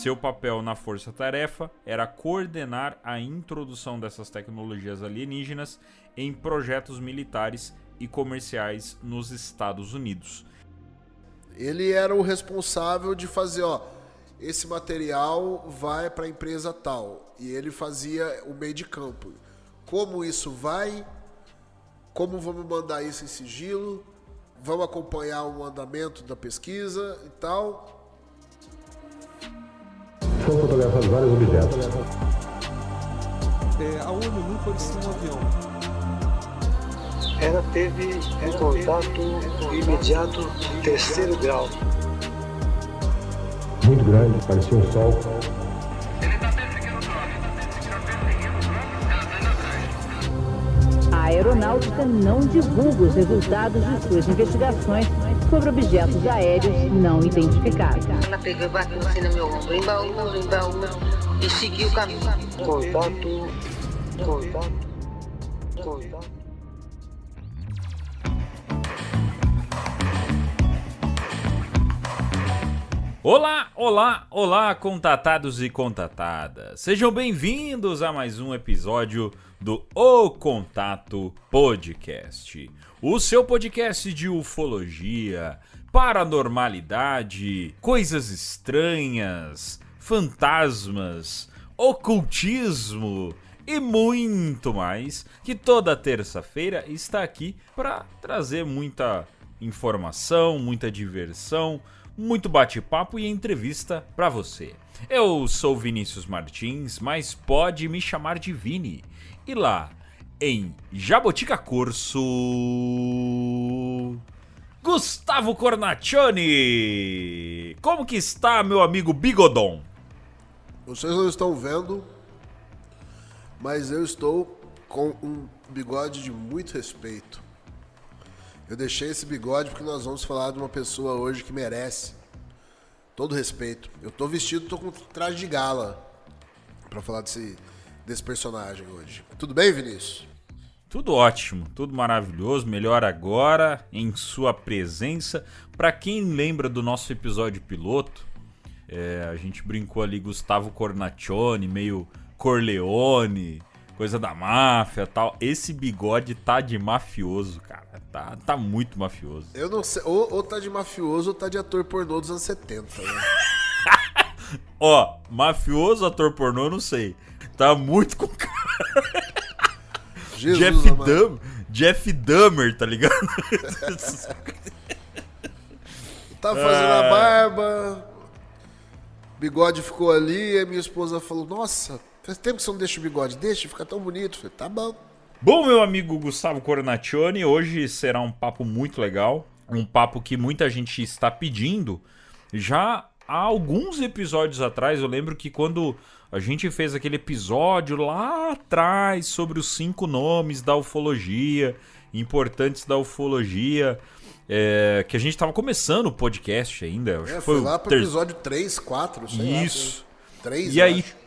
Seu papel na força-tarefa era coordenar a introdução dessas tecnologias alienígenas em projetos militares e comerciais nos Estados Unidos. Ele era o responsável de fazer, esse material vai para a empresa tal. E ele fazia o meio de campo. Como isso vai? Como vamos mandar isso em sigilo? Vamos acompanhar o andamento da pesquisa e tal. Foram fotografados vários objetos. A olho nu pode ser um avião. Ela teve um contato imediato terceiro grau. Muito grande, parecia um sol. A aeronáutica não divulga os resultados de suas investigações sobre objetos aéreos não identificados. Ela pegou e bateu assim no meu ombro, embaú, e seguiu o caminho. Contato. Olá, contatados e contatadas. Sejam bem-vindos a mais um episódio do O Contato Podcast. O seu podcast de ufologia, paranormalidade, coisas estranhas, fantasmas, ocultismo e muito mais, que toda terça-feira está aqui para trazer muita informação, muita diversão, muito bate-papo e entrevista pra você. Eu sou Vinícius Martins, mas pode me chamar de Vini. E lá, em Jabotica Corso, Gustavo Cornaccioni. Como que está, meu amigo Bigodon? Vocês não estão vendo, mas eu estou com um bigode de muito respeito. Eu deixei esse bigode porque nós vamos falar de uma pessoa hoje que merece todo respeito. Eu tô vestido, tô com traje de gala pra falar desse personagem hoje. Tudo bem, Vinícius? Tudo ótimo, tudo maravilhoso, melhor agora em sua presença. Pra quem lembra do nosso episódio piloto, a gente brincou ali Gustavo Cornaccioni, meio Corleone, coisa da máfia e tal. Esse bigode tá de mafioso, cara. Tá muito mafioso. Eu não sei, ou tá de mafioso ou tá de ator pornô dos anos 70, né? Mafioso, ator pornô, eu não sei. Tá muito com cara. Jeff Dahmer, tá ligado? Tá fazendo a barba, bigode ficou ali, e minha esposa falou, nossa, faz tempo que você não deixa o bigode, deixa, fica tão bonito. Eu falei, tá bom. Bom, meu amigo Gustavo Cornaccioni, hoje será um papo muito legal, um papo que muita gente está pedindo. Já há alguns episódios atrás, eu lembro que quando a gente fez aquele episódio lá atrás sobre os 5 nomes da ufologia, importantes da ufologia, que a gente estava começando o podcast ainda. Acho que foi lá pro episódio 3, 4, sei lá. Isso. 3, e aí acho.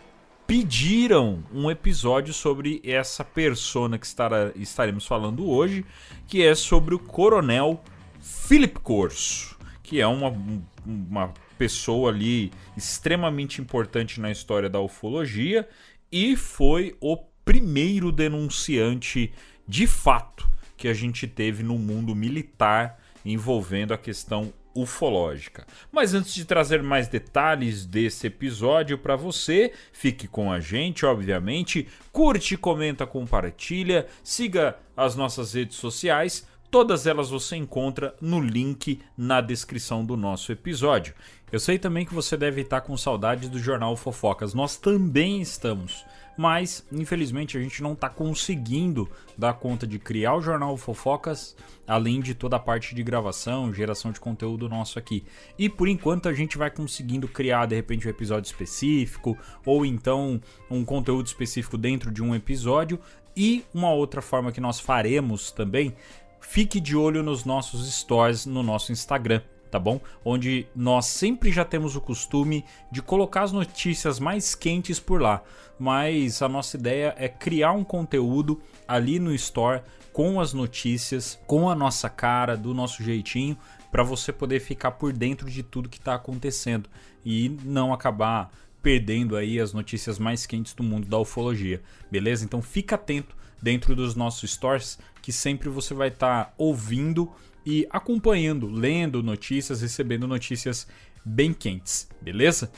Pediram um episódio sobre essa persona que estaremos falando hoje, que é sobre o Coronel Philip Corso, que é uma pessoa ali extremamente importante na história da ufologia e foi o primeiro denunciante de fato que a gente teve no mundo militar envolvendo a questão ufológica. Mas antes de trazer mais detalhes desse episódio para você, fique com a gente, obviamente, curte, comenta, compartilha, siga as nossas redes sociais, todas elas você encontra no link na descrição do nosso episódio. Eu sei também que você deve estar com saudade do Jornal Fofocas, nós também estamos, mas infelizmente a gente não está conseguindo dar conta de criar o Jornal Fofocas, além de toda a parte de gravação, geração de conteúdo nosso aqui. E por enquanto a gente vai conseguindo criar de repente um episódio específico, ou então um conteúdo específico dentro de um episódio. E uma outra forma que nós faremos também, fique de olho nos nossos stories no nosso Instagram, tá bom? Onde nós sempre já temos o costume de colocar as notícias mais quentes por lá, mas a nossa ideia é criar um conteúdo ali no Store com as notícias, com a nossa cara, do nosso jeitinho, para você poder ficar por dentro de tudo que está acontecendo e não acabar perdendo aí as notícias mais quentes do mundo da ufologia, beleza? Então fica atento dentro dos nossos stories, que sempre você vai estar ouvindo e acompanhando, lendo notícias, recebendo notícias bem quentes, beleza?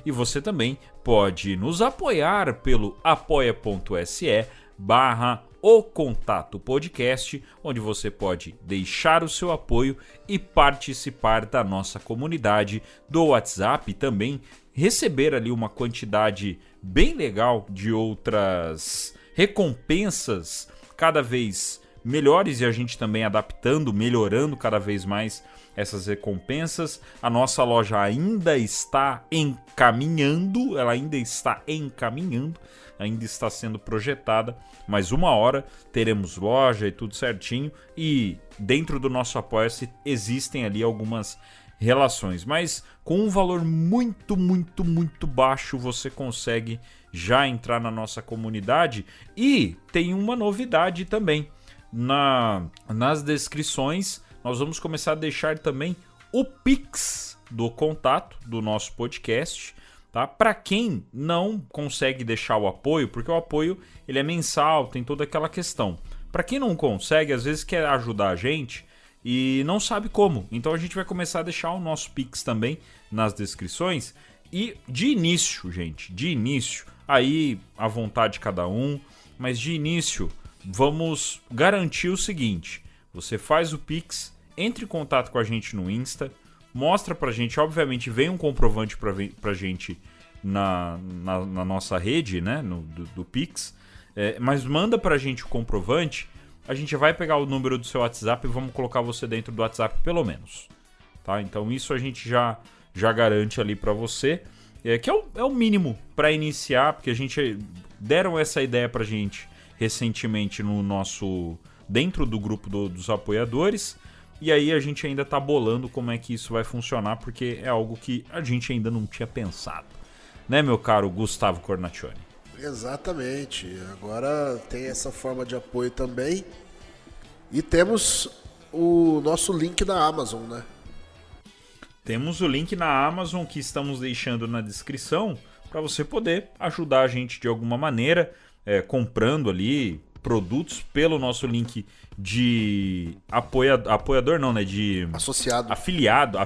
E você também pode nos apoiar pelo apoia.se/O Contato Podcast, onde você pode deixar o seu apoio e participar da nossa comunidade do WhatsApp e também receber ali uma quantidade bem legal de outras recompensas cada vez melhores e a gente também adaptando, melhorando cada vez mais essas recompensas. A nossa loja ainda está encaminhando, ainda está sendo projetada, mas uma hora teremos loja e tudo certinho, e dentro do nosso Apoia-se existem ali algumas relações, mas com um valor muito baixo você consegue já entrar na nossa comunidade. E tem uma novidade também, nas descrições nós vamos começar a deixar também o Pix do contato do nosso podcast, tá? Para quem não consegue deixar o apoio, porque o apoio ele é mensal, tem toda aquela questão. Para quem não consegue, às vezes quer ajudar a gente e não sabe como. Então a gente vai começar a deixar o nosso Pix também nas descrições. E de início, gente, aí à vontade de cada um, mas de início vamos garantir o seguinte: você faz o Pix, entre em contato com a gente no Insta, mostra pra gente, obviamente vem um comprovante pra gente na nossa rede, né, do Pix, mas manda pra gente o comprovante, a gente vai pegar o número do seu WhatsApp e vamos colocar você dentro do WhatsApp pelo menos, tá? Então isso a gente já garante ali pra você, que é o mínimo pra iniciar, porque a gente deram essa ideia pra gente recentemente dentro do grupo dos apoiadores, e aí a gente ainda tá bolando como é que isso vai funcionar, porque é algo que a gente ainda não tinha pensado, né, meu caro Gustavo Cornaccioni? Exatamente, agora tem essa forma de apoio também, e temos o nosso link da Amazon, né? Temos o link na Amazon que estamos deixando na descrição para você poder ajudar a gente de alguma maneira, comprando ali produtos pelo nosso link de apoiador não, né? De associado. Afiliado,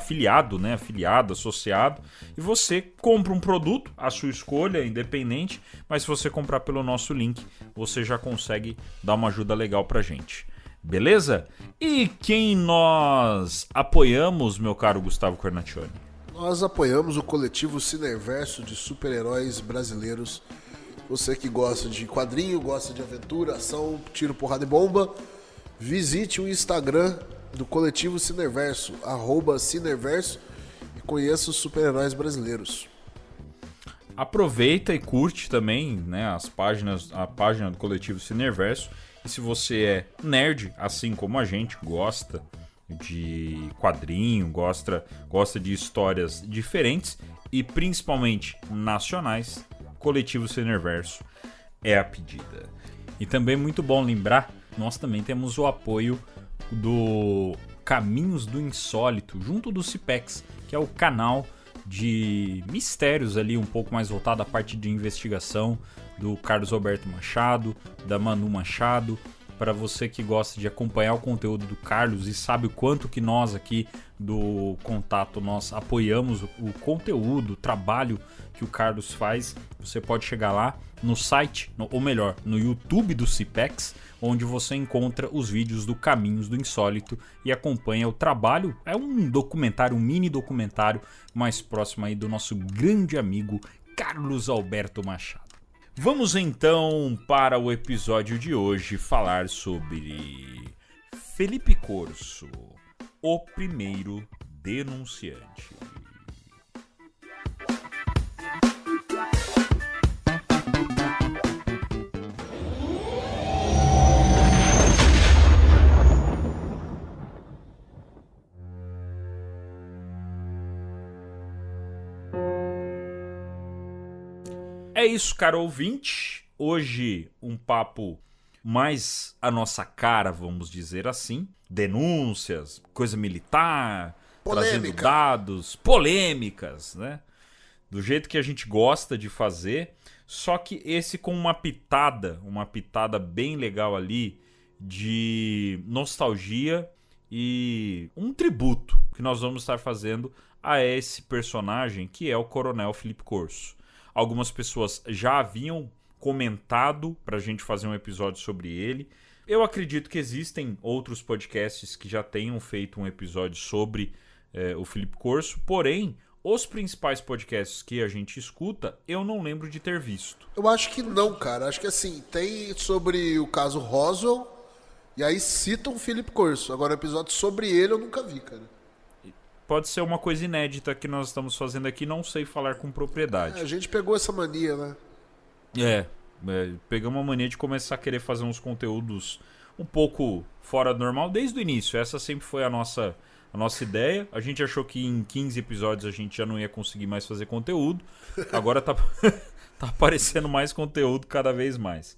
né? Afiliado, associado. E você compra um produto, a sua escolha, independente, mas se você comprar pelo nosso link, você já consegue dar uma ajuda legal pra gente. Beleza? E quem nós apoiamos, meu caro Gustavo Cornaccioni? Nós apoiamos o coletivo Cineverso de super-heróis brasileiros. Você que gosta de quadrinho, gosta de aventura, ação, tiro, porrada e bomba, visite o Instagram do coletivo Cineverso, @Cineverso, e conheça os super-heróis brasileiros. Aproveita e curte também, né, a página do coletivo Cineverso. E se você é nerd, assim como a gente, gosta de quadrinho, gosta de histórias diferentes e principalmente nacionais, Coletivo Cineverso é a pedida. E também muito bom lembrar, nós também temos o apoio do Caminhos do Insólito, junto do Cipex, que é o canal de mistérios ali, um pouco mais voltado à parte de investigação, do Carlos Alberto Machado, da Manu Machado. Para você que gosta de acompanhar o conteúdo do Carlos e sabe o quanto que nós aqui do Contato nós apoiamos o conteúdo, o trabalho que o Carlos faz, você pode chegar lá no site, ou melhor, no YouTube do Cipex, onde você encontra os vídeos do Caminhos do Insólito e acompanha o trabalho. É um documentário, um mini documentário mais próximo aí do nosso grande amigo Carlos Alberto Machado. Vamos então para o episódio de hoje falar sobre Felipe Corso, o primeiro denunciante. É isso, caro ouvinte. Hoje um papo mais a nossa cara, vamos dizer assim. Denúncias, coisa militar, polêmica, trazendo dados, polêmicas, né? do jeito que a gente gosta de fazer, só que esse com uma pitada bem legal ali de nostalgia e um tributo que nós vamos estar fazendo a esse personagem que é o Coronel Felipe Corso. Algumas pessoas já haviam comentado pra gente fazer um episódio sobre ele. Eu acredito que existem outros podcasts que já tenham feito um episódio sobre o Felipe Corso, porém, os principais podcasts que a gente escuta, eu não lembro de ter visto. Eu acho que não, cara. Acho que assim, tem sobre o caso Roswell e aí citam o Felipe Corso. Agora, episódio sobre ele eu nunca vi, cara. Pode ser uma coisa inédita que nós estamos fazendo aqui, não sei falar com propriedade. A gente pegou essa mania, né? Pegamos uma mania de começar a querer fazer uns conteúdos um pouco fora do normal desde o início. Essa sempre foi a nossa ideia. A gente achou que em 15 episódios a gente já não ia conseguir mais fazer conteúdo. Agora tá aparecendo mais conteúdo cada vez mais.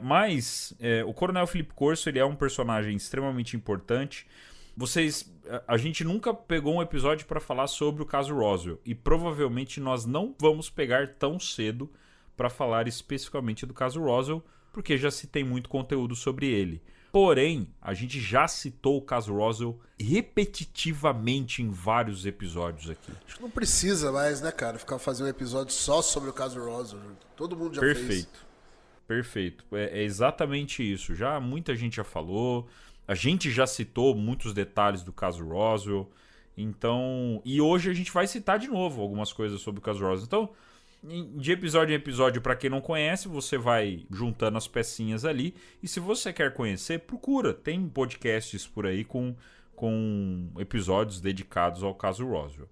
Mas o Coronel Felipe Corso, ele é um personagem extremamente importante. A gente nunca pegou um episódio para falar sobre o caso Roswell. E provavelmente nós não vamos pegar tão cedo para falar especificamente do caso Roswell, porque já se tem muito conteúdo sobre ele. Porém, a gente já citou o caso Roswell repetitivamente em vários episódios aqui. Acho que não precisa mais, né, cara, ficar fazendo um episódio só sobre o caso Roswell. Todo mundo já fez. Perfeito. É exatamente isso. Já muita gente já falou. A gente já citou muitos detalhes do caso Roswell. Então, e hoje a gente vai citar de novo algumas coisas sobre o caso Roswell. Então, de episódio em episódio, para quem não conhece, você vai juntando as pecinhas ali. E se você quer conhecer, procura. Tem podcasts por aí com episódios dedicados ao caso Roswell.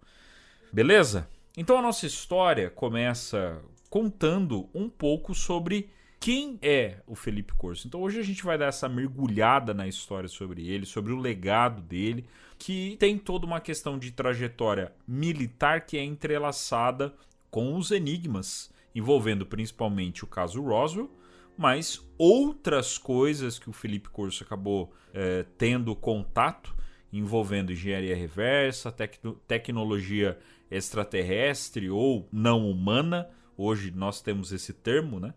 Beleza? Então a nossa história começa contando um pouco sobre quem é o Felipe Corso. Então hoje a gente vai dar essa mergulhada na história sobre ele, sobre o legado dele, que tem toda uma questão de trajetória militar que é entrelaçada com os enigmas, envolvendo principalmente o caso Roswell, mas outras coisas que o Felipe Corso acabou tendo contato, envolvendo engenharia reversa, tecnologia extraterrestre ou não humana. Hoje nós temos esse termo, né?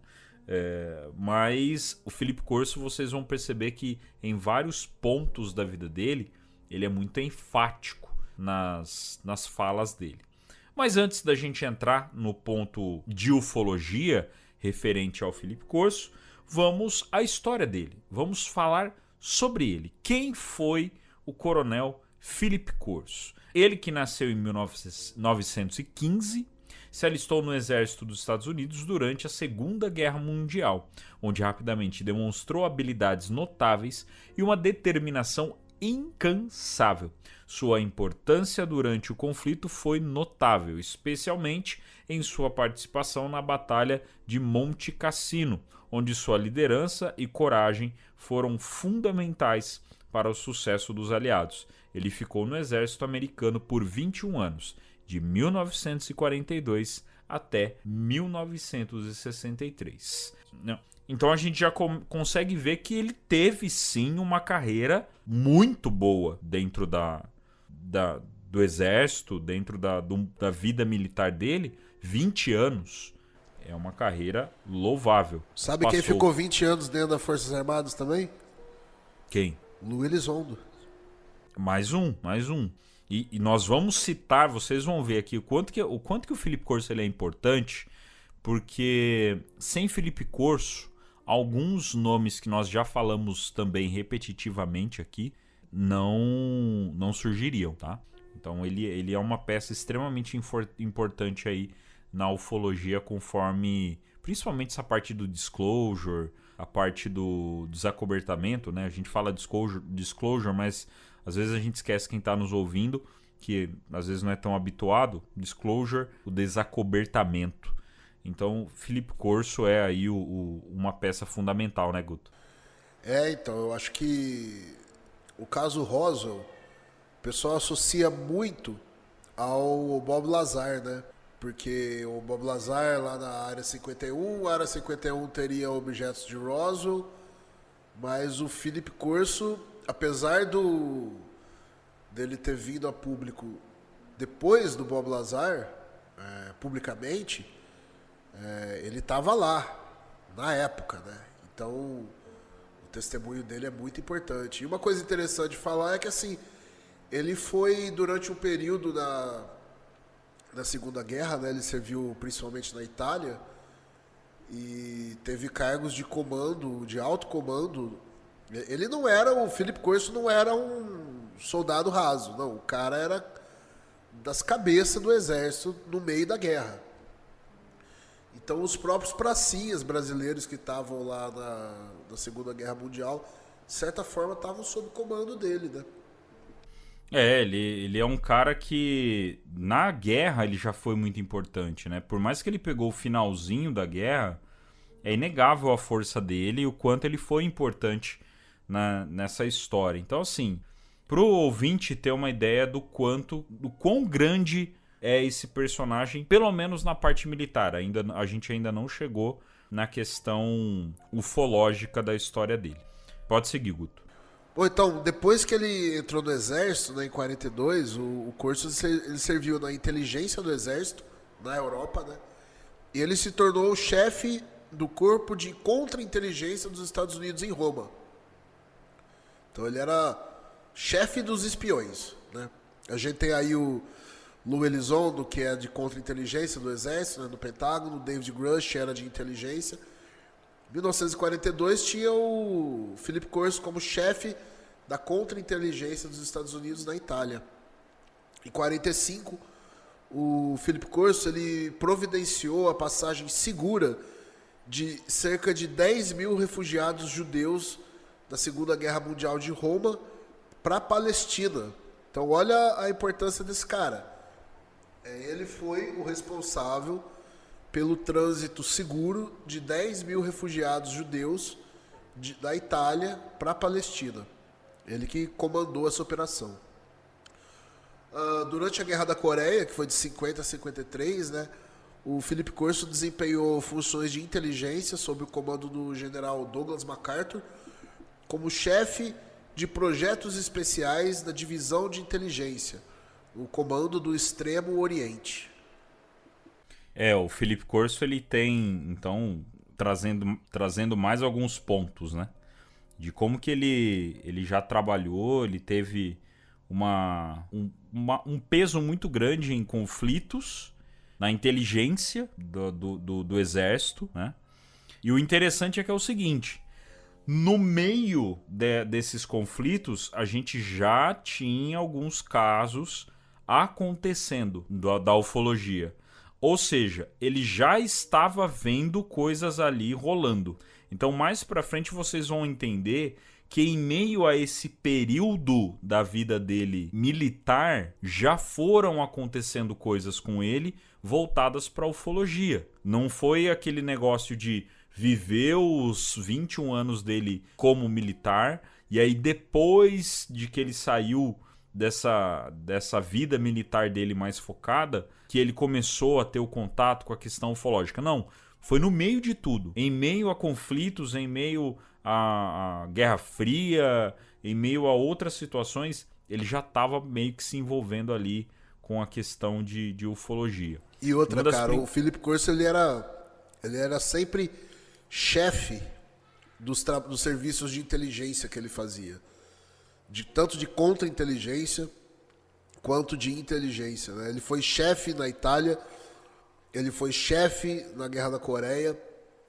Mas o Felipe Corso, vocês vão perceber que em vários pontos da vida dele, ele é muito enfático nas falas dele. Mas antes da gente entrar no ponto de ufologia referente ao Felipe Corso, vamos à história dele. Vamos falar sobre ele. Quem foi o Coronel Felipe Corso? Ele que nasceu em 1915, se alistou no exército dos Estados Unidos durante a Segunda Guerra Mundial, onde rapidamente demonstrou habilidades notáveis e uma determinação incansável. Sua importância durante o conflito foi notável, especialmente em sua participação na Batalha de Monte Cassino, onde sua liderança e coragem foram fundamentais para o sucesso dos aliados. Ele ficou no exército americano por 21 anos, de 1942 até 1963. Então a gente já consegue ver que ele teve sim uma carreira muito boa dentro do exército, dentro da vida militar dele. 20 anos é uma carreira louvável. Sabe quem ficou 20 anos dentro das Forças Armadas também? Quem? Lu Elizondo. Mais um. E nós vamos citar, vocês vão ver aqui o quanto que o Felipe Corso ele é importante, porque sem Felipe Corso, alguns nomes que nós já falamos também repetitivamente aqui não surgiriam, tá? Então ele é uma peça extremamente importante aí na ufologia, conforme principalmente essa parte do disclosure, a parte do desacobertamento, né? A gente fala disclosure, mas às vezes a gente esquece quem está nos ouvindo, que às vezes não é tão habituado. Disclosure, o desacobertamento. Então, Felipe Corso é aí uma peça fundamental, né, Guto? Então, eu acho que o caso Roswell, o pessoal associa muito ao Bob Lazar, né? Porque o Bob Lazar lá na Área 51, a Área 51 teria objetos de Roswell, mas o Felipe Corso, apesar dele ter vindo a público depois do Bob Lazar, publicamente, ele estava lá, na época, né? Então, o testemunho dele é muito importante. E uma coisa interessante de falar é que, assim, ele foi, durante um período da Segunda Guerra, né? Ele serviu principalmente na Itália e teve cargos de comando, de alto comando. Ele não era, o Philip Corso não era um soldado raso, não. O cara era das cabeças do exército no meio da guerra. Então, os próprios pracinhas brasileiros que estavam lá na Segunda Guerra Mundial, de certa forma, estavam sob comando dele, né? Ele é um cara que na guerra ele já foi muito importante, né? Por mais que ele pegou o finalzinho da guerra, é inegável a força dele e o quanto ele foi importante nessa história. Então, assim, pro ouvinte ter uma ideia do quão grande é esse personagem, pelo menos na parte militar. A gente ainda não chegou na questão ufológica da história dele. Pode seguir, Guto. Bom, então, depois que ele entrou no exército, né, em 42, o Corso ele serviu na inteligência do exército, na Europa, né? E ele se tornou o chefe do corpo de contra-inteligência dos Estados Unidos em Roma. Então ele era chefe dos espiões, né? A gente tem aí o Lou Elizondo, que é de contra-inteligência do exército, né, do Pentágono. David Grush era de inteligência. Em 1942 tinha o Philip Corso como chefe da contra-inteligência dos Estados Unidos na Itália. Em 45, o Philip Corso ele providenciou a passagem segura de cerca de 10 mil refugiados judeus da Segunda Guerra Mundial de Roma para a Palestina. Então olha a importância desse cara. Ele foi o responsável pelo trânsito seguro de 10 mil refugiados judeus da Itália para a Palestina. Ele que comandou essa operação. Durante a Guerra da Coreia, que foi de 50 a 53, né, o Philip Corso desempenhou funções de inteligência sob o comando do general Douglas MacArthur, como chefe de projetos especiais da divisão de inteligência, o comando do Extremo Oriente. O Philip Corso ele tem, então, trazendo mais alguns pontos, né? De como que ele já trabalhou, ele teve um peso muito grande em conflitos, na inteligência do exército, né? E o interessante é que é o seguinte, no meio desses conflitos, a gente já tinha alguns casos acontecendo da ufologia. Ou seja, ele já estava vendo coisas ali rolando. Então, mais pra frente, vocês vão entender que em meio a esse período da vida dele militar, já foram acontecendo coisas com ele voltadas para a ufologia. Não foi aquele negócio de viver os 21 anos dele como militar, e aí depois de que ele saiu dessa vida militar dele mais focada, que ele começou a ter o contato com a questão ufológica. Não, foi no meio de tudo. Em meio a conflitos, em meio à Guerra Fria, em meio a outras situações, ele já estava meio que se envolvendo ali com a questão de ufologia. E outra, cara, o Philip Corso ele era sempre chefe dos serviços de inteligência que ele fazia. Tanto de contra-inteligência quanto de inteligência, né? Ele foi chefe na Itália, ele foi chefe na Guerra da Coreia.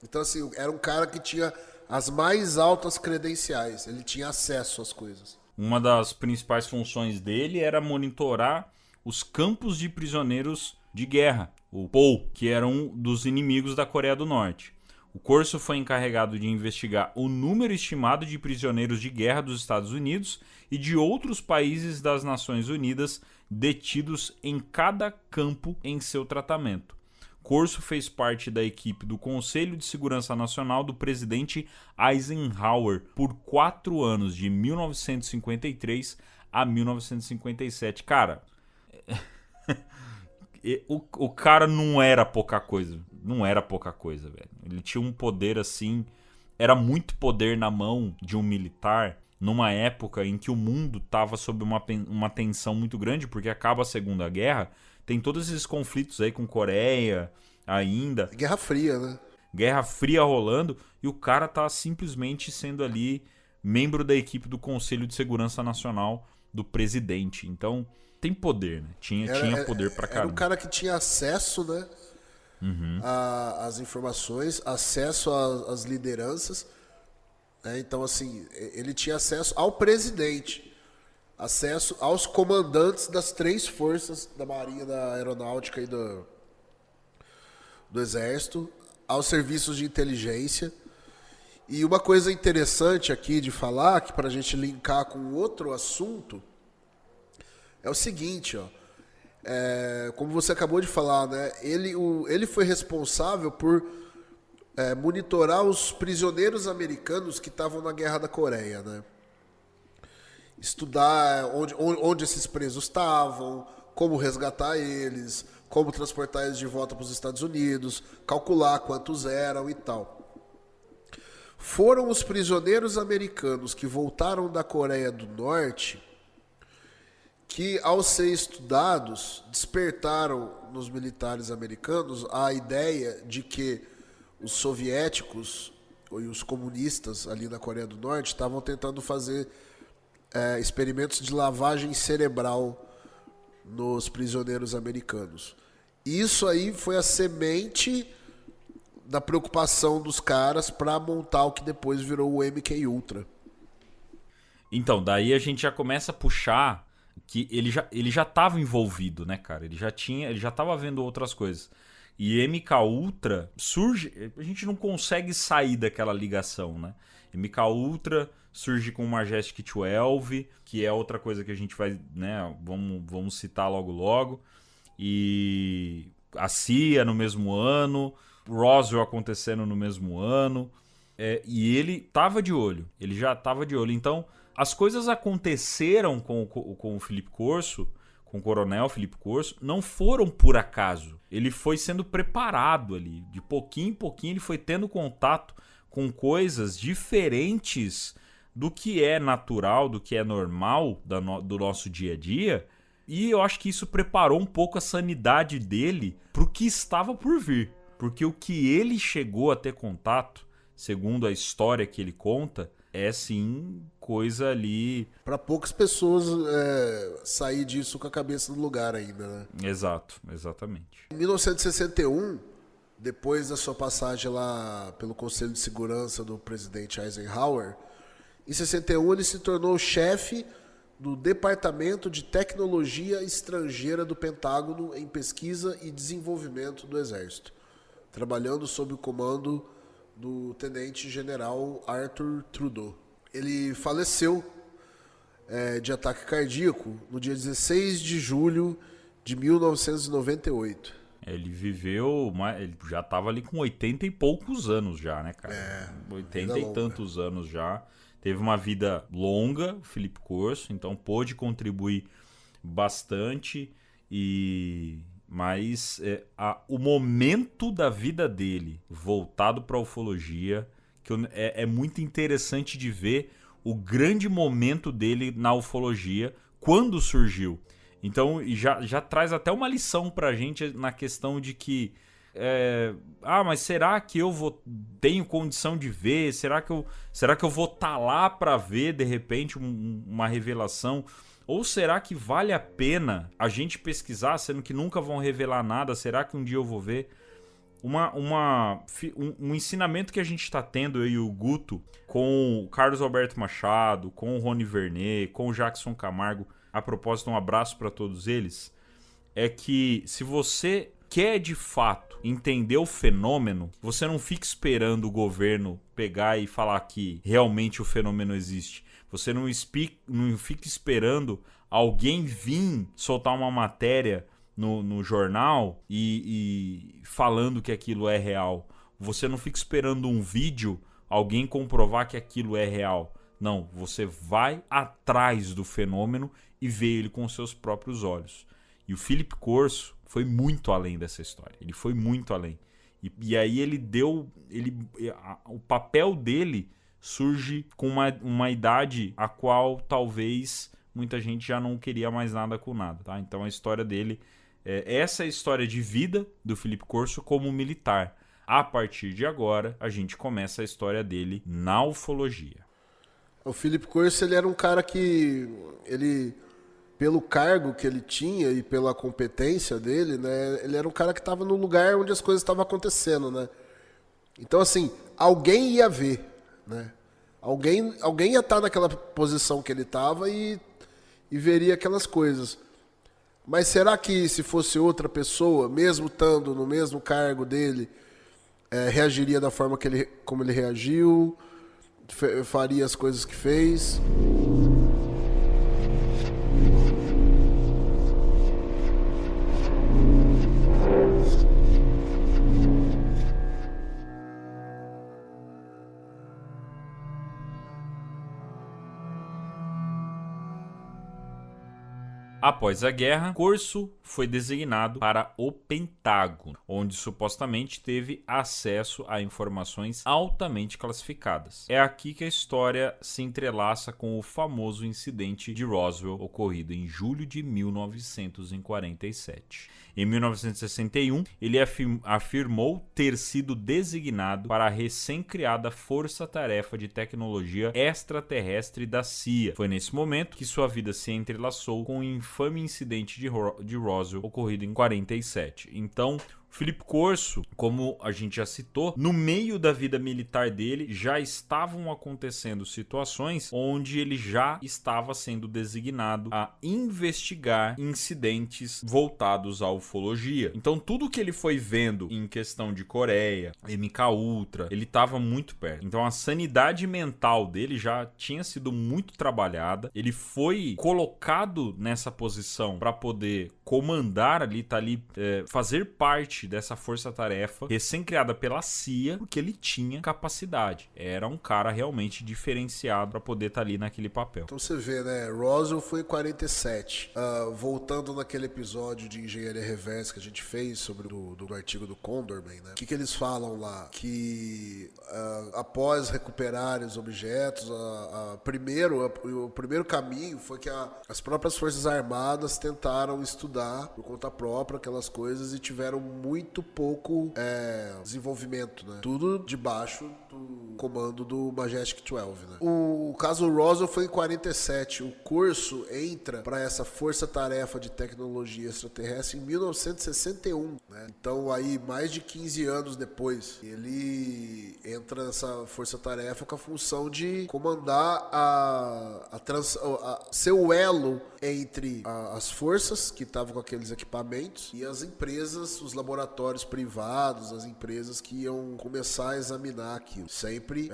Então, assim, era um cara que tinha as mais altas credenciais, ele tinha acesso às coisas. Uma das principais funções dele era monitorar os campos de prisioneiros de guerra, o POW, que era um dos inimigos da Coreia do Norte. O Corso foi encarregado de investigar o número estimado de prisioneiros de guerra dos Estados Unidos e de outros países das Nações Unidas detidos em cada campo em seu tratamento. Corso fez parte da equipe do Conselho de Segurança Nacional do presidente Eisenhower por 4 anos, de 1953 a 1957. Cara, o cara não era pouca coisa. Não era pouca coisa, velho. Ele tinha um poder assim... Era muito poder na mão de um militar numa época em que o mundo estava sob uma tensão muito grande, porque acaba a Segunda Guerra, tem todos esses conflitos aí com Coreia ainda. Guerra Fria, né? Guerra Fria rolando, e o cara tá simplesmente sendo ali membro da equipe do Conselho de Segurança Nacional do presidente. Então, tem poder, né? Tinha poder pra caramba. Era um cara que tinha acesso, né? Às informações, acesso às lideranças. Né? Então, assim, ele tinha acesso ao presidente, acesso aos comandantes das 3 forças da Marinha, da Aeronáutica e do Exército, aos serviços de inteligência. E uma coisa interessante aqui de falar, que para a gente linkar com outro assunto, é o seguinte, ó. Como você acabou de falar, né? Ele foi responsável por monitorar os prisioneiros americanos que estavam na Guerra da Coreia, né? Estudar onde esses presos estavam, como resgatar eles, como transportar eles de volta para os Estados Unidos, calcular quantos eram e tal. Foram os prisioneiros americanos que voltaram da Coreia do Norte que, ao ser estudados, despertaram nos militares americanos a ideia de que os soviéticos e os comunistas ali na Coreia do Norte estavam tentando fazer experimentos de lavagem cerebral nos prisioneiros americanos. Isso aí foi a semente da preocupação dos caras para montar o que depois virou o MKUltra. Então, daí a gente já começa a puxar que ele já estava envolvido, né, cara? Ele já estava vendo outras coisas. E MKUltra surge, a gente não consegue sair daquela ligação, né? MKUltra surge com o Majestic 12, que é outra coisa que a gente vai, né, vamos citar logo. E a CIA no mesmo ano, Roswell acontecendo no mesmo ano, e ele já estava de olho. Então, as coisas aconteceram com o Felipe Corso, com o Coronel Felipe Corso, não foram por acaso. Ele foi sendo preparado ali, de pouquinho em pouquinho ele foi tendo contato com coisas diferentes do que é natural, do que é normal do nosso dia a dia. E eu acho que isso preparou um pouco a sanidade dele para o que estava por vir. Porque o que ele chegou a ter contato, segundo a história que ele conta, é sim coisa ali... Para poucas pessoas sair disso com a cabeça no lugar ainda, né? Exato, exatamente. Em 1961, depois da sua passagem lá pelo Conselho de Segurança do presidente Eisenhower, em 61 ele se tornou chefe do Departamento de Tecnologia Estrangeira do Pentágono em Pesquisa e Desenvolvimento do Exército, trabalhando sob o comando do tenente-general Arthur Trudeau. Ele faleceu de ataque cardíaco no dia 16 de julho de 1998. Ele viveu, ele já estava ali com 80 e poucos anos já, né, cara? 80 e tantos anos já. Teve uma vida longa, Felipe Corso, então pôde contribuir bastante, mas o momento da vida dele voltado para a ufologia, que é muito interessante de ver o grande momento dele na ufologia, quando surgiu. Então já traz até uma lição para a gente na questão de que mas será que eu tenho condição de ver? Será que eu vou estar lá para ver de repente uma revelação? Ou será que vale a pena a gente pesquisar, sendo que nunca vão revelar nada? Será que um dia eu vou ver? Um ensinamento que a gente está tendo, eu e o Guto, com o Carlos Alberto Machado, com o Rony Vernet, com o Jackson Camargo, a propósito, um abraço para todos eles, é que se você quer de fato entender o fenômeno, você não fica esperando o governo pegar e falar que realmente o fenômeno existe. Você não fica esperando alguém vir soltar uma matéria no jornal e falando que aquilo é real. Você não fica esperando um vídeo, alguém comprovar que aquilo é real. Não, você vai atrás do fenômeno e vê ele com seus próprios olhos. E o Felipe Corso foi muito além dessa história. Ele foi muito além. E aí ele deu... o papel dele surge com uma idade a qual talvez muita gente já não queria mais nada com nada, tá? Então a história dele, essa é a história de vida do Philip Corso como militar. A partir de agora, a gente começa a história dele na ufologia. O Philip Corso, ele era um cara que, pelo cargo que ele tinha e pela competência dele, né, ele era um cara que estava no lugar onde as coisas estavam acontecendo, né? Então, assim, alguém ia ver, né? Alguém ia estar naquela posição que ele estava e veria aquelas coisas. Mas será que se fosse outra pessoa, mesmo estando no mesmo cargo dele, reagiria da forma como ele reagiu, faria as coisas que fez? Após a guerra, Corso foi designado para o Pentágono, onde supostamente teve acesso a informações altamente classificadas. É aqui que a história se entrelaça com o famoso incidente de Roswell, ocorrido em julho de 1947. Em 1961, ele afirmou ter sido designado para a recém-criada Força Tarefa de Tecnologia Extraterrestre da CIA. Foi nesse momento que sua vida se entrelaçou com o infame incidente de Roswell, ocorrido em 47. Então, Philip Corso, como a gente já citou, no meio da vida militar dele já estavam acontecendo situações onde ele já estava sendo designado a investigar incidentes voltados à ufologia. Então tudo que ele foi vendo em questão de Coreia, MK-Ultra, ele estava muito perto. Então a sanidade mental dele já tinha sido muito trabalhada. Ele foi colocado nessa posição para poder comandar ali, fazer parte dessa força-tarefa recém-criada pela CIA, porque ele tinha capacidade. Era um cara realmente diferenciado para poder estar ali naquele papel. Então você vê, né? Roswell foi em 47. Voltando naquele episódio de engenharia reversa que a gente fez sobre do artigo do Condorman, né? O que eles falam lá? Que após recuperarem os objetos, o primeiro caminho foi que as próprias forças armadas tentaram estudar por conta própria aquelas coisas e tiveram muito pouco desenvolvimento, né? Tudo debaixo do comando do Majestic 12, né? O caso Roswell foi em 47. O Corso entra para essa força-tarefa de tecnologia extraterrestre em 1961, né? Então aí mais de 15 anos depois ele entra nessa força-tarefa com a função de comandar ser o elo entre as forças que estavam com aqueles equipamentos e as empresas, os laboratórios privados, as empresas que iam começar a examinar aquilo, sempre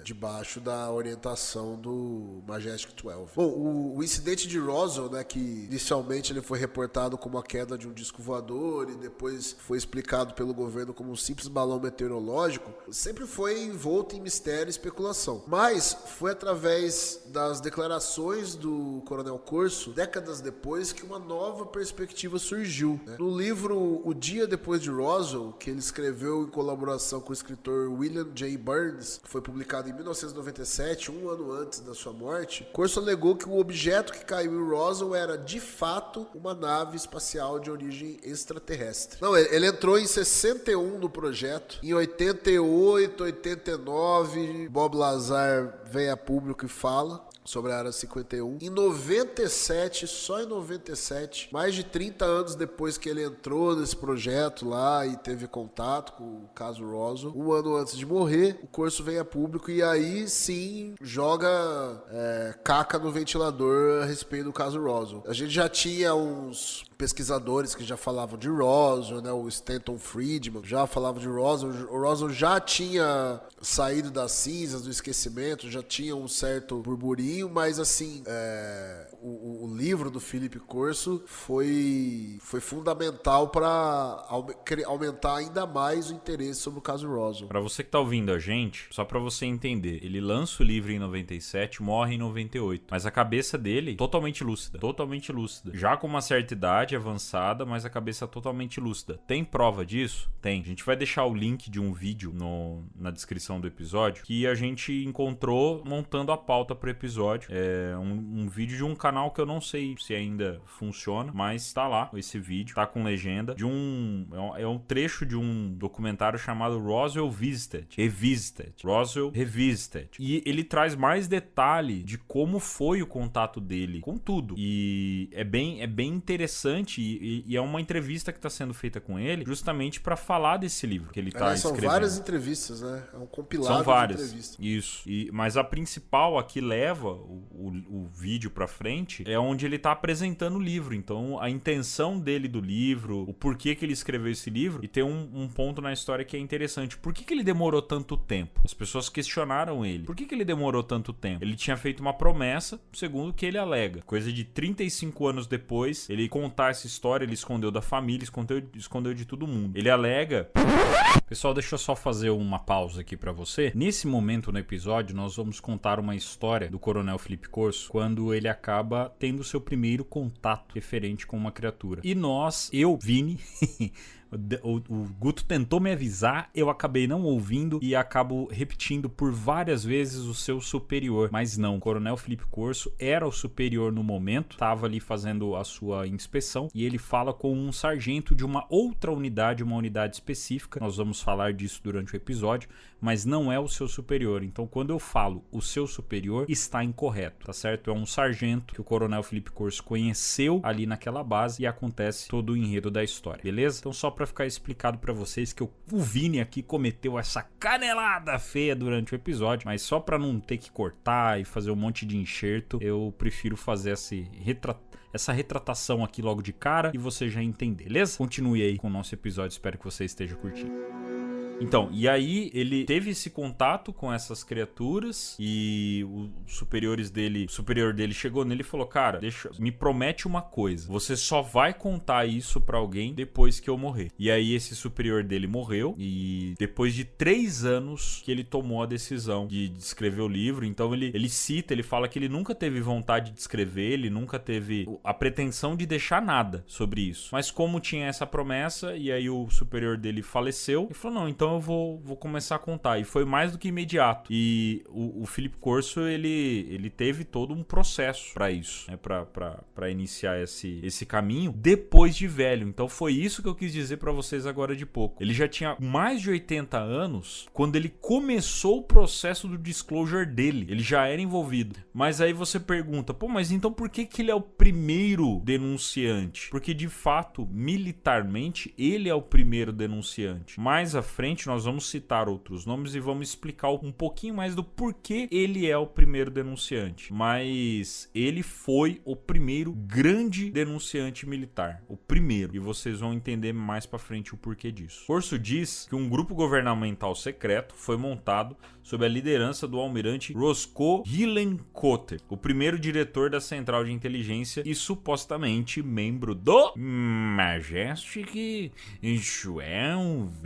debaixo da orientação do Majestic 12. Bom, o incidente de Roswell, né, que inicialmente ele foi reportado como a queda de um disco voador e depois foi explicado pelo governo como um simples balão meteorológico, sempre foi envolto em mistério e especulação. Mas foi através das declarações do Coronel Corso, décadas depois, que uma nova perspectiva surgiu, né? No livro O Dia Depois de Roswell, que ele escreveu em colaboração com o escritor William J. Burns, que foi publicado em 1997, um ano antes da sua morte, Corso alegou que o objeto que caiu em Roswell era, de fato, uma nave espacial de origem extraterrestre. Não, ele entrou em 61 no projeto. Em 88, 89, Bob Lazar vem a público e fala sobre a Área 51. Em 97, só em 97, mais de 30 anos depois que ele entrou nesse projeto lá e teve contato com o caso Roswell, um ano antes de morrer, o Corso vem a público e aí sim joga caca no ventilador a respeito do caso Roswell. A gente já tinha uns pesquisadores que já falavam de Roswell, né? O Stanton Friedman já falava de Roswell. O Roswell já tinha saído das cinzas, do esquecimento, já tinha um certo burburinho, mas assim, o livro do Philip Corso foi fundamental para aumentar ainda mais o interesse sobre o caso Roswell. Pra você que tá ouvindo a gente, só pra você entender, ele lança o livro em 97, morre em 98, mas a cabeça dele totalmente lúcida, já com uma certa idade avançada, mas a cabeça totalmente lúcida. Tem prova disso? Tem. A gente vai deixar o link de um vídeo na descrição do episódio que a gente encontrou montando a pauta pro episódio. É um vídeo de um canal que eu não sei se ainda funciona, mas tá lá esse vídeo, tá com legenda de é um trecho de um documentário chamado Roswell Revisited. E ele traz mais detalhe de como foi o contato dele com tudo. E é bem interessante e é uma entrevista que tá sendo feita com ele justamente pra falar desse livro que ele tá escrevendo. São várias entrevistas, né? É um compilado São várias. de entrevistas. Isso. Mas a principal, a que leva o vídeo pra frente, é onde ele tá apresentando o livro. Então, a intenção dele do livro, o porquê que ele escreveu esse livro, e tem um ponto na história que é interessante. Por que ele demorou tanto tempo? As pessoas questionaram ele. Por que ele demorou tanto tempo? Ele tinha feito uma promessa, segundo o que ele alega. Coisa de 35 anos depois, ele contar essa história, ele escondeu da família, escondeu de todo mundo. Ele alega... Pessoal, deixa eu só fazer uma pausa aqui pra você. Nesse momento no episódio, nós vamos contar uma história do Coronel Philip Corso, quando ele acaba tendo seu primeiro contato referente com uma criatura. E Vini... O Guto tentou me avisar, eu acabei não ouvindo e acabo repetindo por várias vezes o seu superior, mas não, o Coronel Philip Corso era o superior no momento, estava ali fazendo a sua inspeção e ele fala com um sargento de uma outra unidade, uma unidade específica. Nós vamos falar disso durante o episódio, mas não é o seu superior. Então, quando eu falo o seu superior, está incorreto, tá certo? É um sargento que o Coronel Philip Corso conheceu ali naquela base e acontece todo o enredo da história, beleza? Então, só pra ficar explicado pra vocês que o Vini aqui cometeu essa canelada feia durante o episódio, mas só pra não ter que cortar e fazer um monte de enxerto, eu prefiro fazer essa retratação aqui logo de cara e você já entender, beleza? Continue aí com o nosso episódio, espero que você esteja curtindo. Então, e aí ele teve esse contato com essas criaturas e o superior dele chegou nele e falou: cara, me promete uma coisa, você só vai contar isso pra alguém depois que eu morrer. E aí esse superior dele morreu e depois de 3 anos que ele tomou a decisão de escrever o livro. Então ele fala que ele nunca teve vontade de escrever, ele nunca teve a pretensão de deixar nada sobre isso. Mas como tinha essa promessa e aí o superior dele faleceu, ele falou: não, então eu vou começar a contar. E foi mais do que imediato. E o Philip Corso, ele teve todo um processo pra isso, né? Pra iniciar esse caminho depois de velho. Então foi isso que eu quis dizer pra vocês agora de pouco. Ele já tinha mais de 80 anos quando ele começou o processo do disclosure dele. Ele já era envolvido. Mas aí você pergunta, mas então por que ele é o primeiro denunciante? Porque de fato, militarmente, ele é o primeiro denunciante. Mais à frente nós vamos citar outros nomes e vamos explicar um pouquinho mais do porquê ele é o primeiro denunciante. Mas ele foi o primeiro grande denunciante militar. O primeiro. E vocês vão entender mais pra frente o porquê disso. Corso diz que um grupo governamental secreto foi montado sob a liderança do almirante Roscoe Hillenkoetter, o primeiro diretor da Central de Inteligência e supostamente membro do Majestic 12.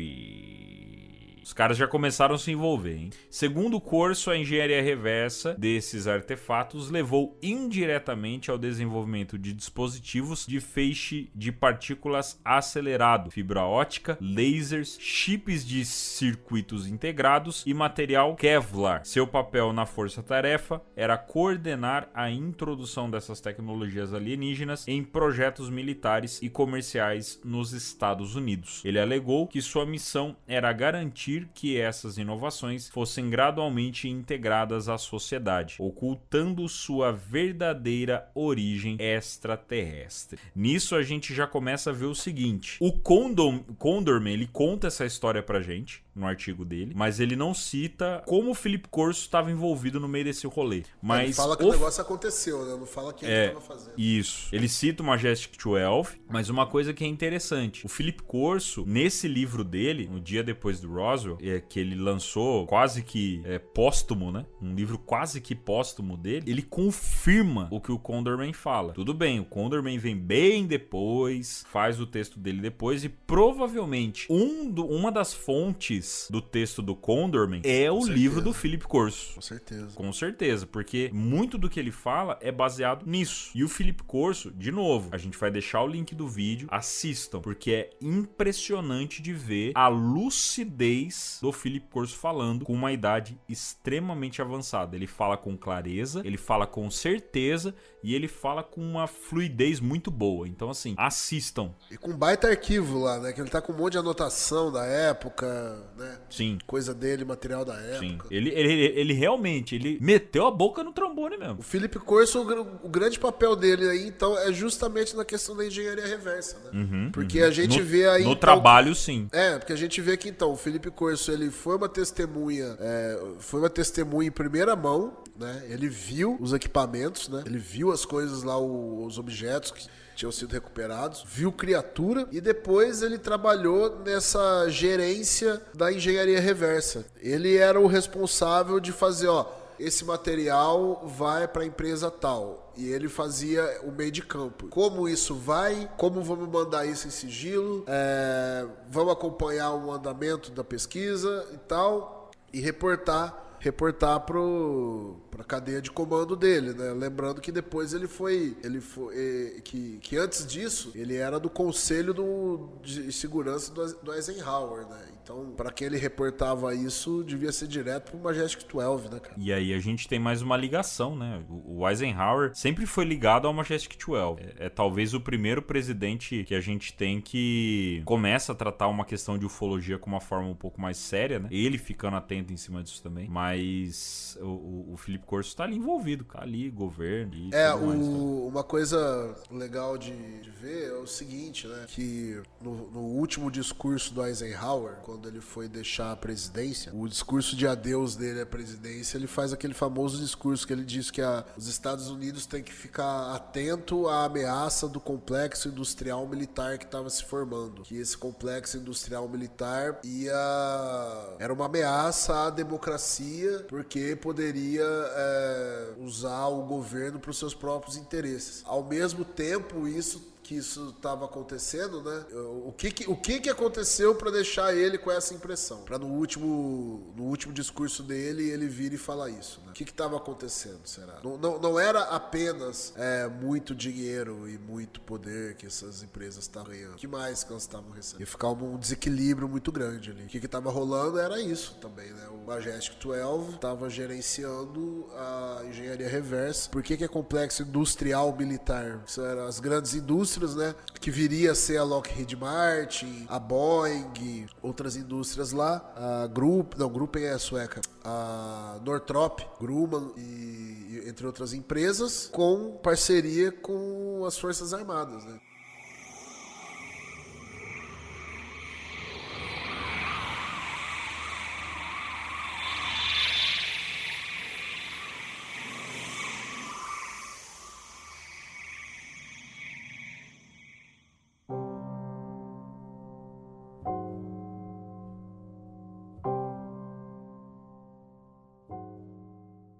Os caras já começaram a se envolver, hein? Segundo o Corso, a engenharia reversa desses artefatos levou indiretamente ao desenvolvimento de dispositivos de feixe de partículas acelerado, fibra ótica, lasers, chips de circuitos integrados e material Kevlar. Seu papel na força-tarefa era coordenar a introdução dessas tecnologias alienígenas em projetos militares e comerciais nos Estados Unidos. Ele alegou que sua missão era garantir que essas inovações fossem gradualmente integradas à sociedade, ocultando sua verdadeira origem extraterrestre. Nisso a gente já começa a ver o seguinte: o Condorman, ele conta essa história pra gente, no artigo dele, mas ele não cita como o Philip Corso estava envolvido no meio desse rolê. Mas ele fala que o negócio aconteceu, né? Não fala quem ele estava fazendo. Isso. Ele cita o Majestic 12, mas uma coisa que é interessante, o Philip Corso, nesse livro dele, no dia depois do Roswell, que ele lançou quase que póstumo, né? Um livro quase que póstumo dele, ele confirma o que o Condorman fala. Tudo bem, o Condorman vem bem depois, faz o texto dele depois, e provavelmente uma das fontes do texto do Condorman é o livro do Philip Corso. Com certeza. Com certeza, porque muito do que ele fala é baseado nisso. E o Philip Corso, de novo, a gente vai deixar o link do vídeo, assistam, porque é impressionante de ver a lucidez do Philip Corso falando com uma idade extremamente avançada. Ele fala com clareza, ele fala com certeza e ele fala com uma fluidez muito boa. Então, assim, assistam. E com baita arquivo lá, né? Que ele tá com um monte de anotação da época, né? Sim. Coisa dele, material da época. Sim. Ele realmente, ele meteu a boca no trombone mesmo. O Philip Corso, o grande papel dele aí, então, é justamente na questão da engenharia reversa, né? Porque a gente vê aí... No então, trabalho, sim. porque a gente vê que, então, o Philip Corso, ele foi uma testemunha em primeira mão, né? Ele viu os equipamentos, né? Ele viu as coisas lá, os objetos que tinham sido recuperados, viu criatura e depois ele trabalhou nessa gerência da engenharia reversa. Ele era o responsável de fazer, esse material vai para a empresa tal. E ele fazia o meio de campo. Como isso vai? Como vamos mandar isso em sigilo? Vamos acompanhar o andamento da pesquisa e tal. E reportar pra cadeia de comando dele, né? Lembrando que depois que antes disso, ele era do conselho de segurança do Eisenhower, né? Então, para quem ele reportava isso, devia ser direto pro Majestic 12, né, cara? E aí a gente tem mais uma ligação, né? O Eisenhower sempre foi ligado ao Majestic 12. É talvez o primeiro presidente que a gente tem que começa a tratar uma questão de ufologia com uma forma um pouco mais séria, né? Ele ficando atento em cima disso também. Mas o Philip Corso tá ali envolvido, cara. Ali, governo e tudo mais, né? Uma coisa legal de ver é o seguinte, né? Que no último discurso do Eisenhower, quando ele foi deixar a presidência, o discurso de adeus dele à presidência, ele faz aquele famoso discurso que ele diz que os Estados Unidos têm que ficar atento à ameaça do complexo industrial militar que estava se formando. Que esse complexo industrial militar era uma ameaça à democracia, porque poderia usar o governo para os seus próprios interesses. Ao mesmo tempo, que isso estava acontecendo, né? O que aconteceu para deixar ele com essa impressão? Para no último discurso dele, ele vir e falar isso, né? O que estava acontecendo, será? Não era apenas muito dinheiro e muito poder que essas empresas estavam ganhando. O que mais que elas estavam recebendo? Ia ficar um desequilíbrio muito grande ali. O que estava rolando era isso também, né? O Majestic 12 estava gerenciando a engenharia reversa. Por que é complexo industrial militar? Isso eram as grandes indústrias, né? Que viria a ser a Lockheed Martin, a Boeing, outras indústrias lá. A Gruppen é a sueca. A Northrop Grumman e entre outras empresas, com parceria com as Forças Armadas, né?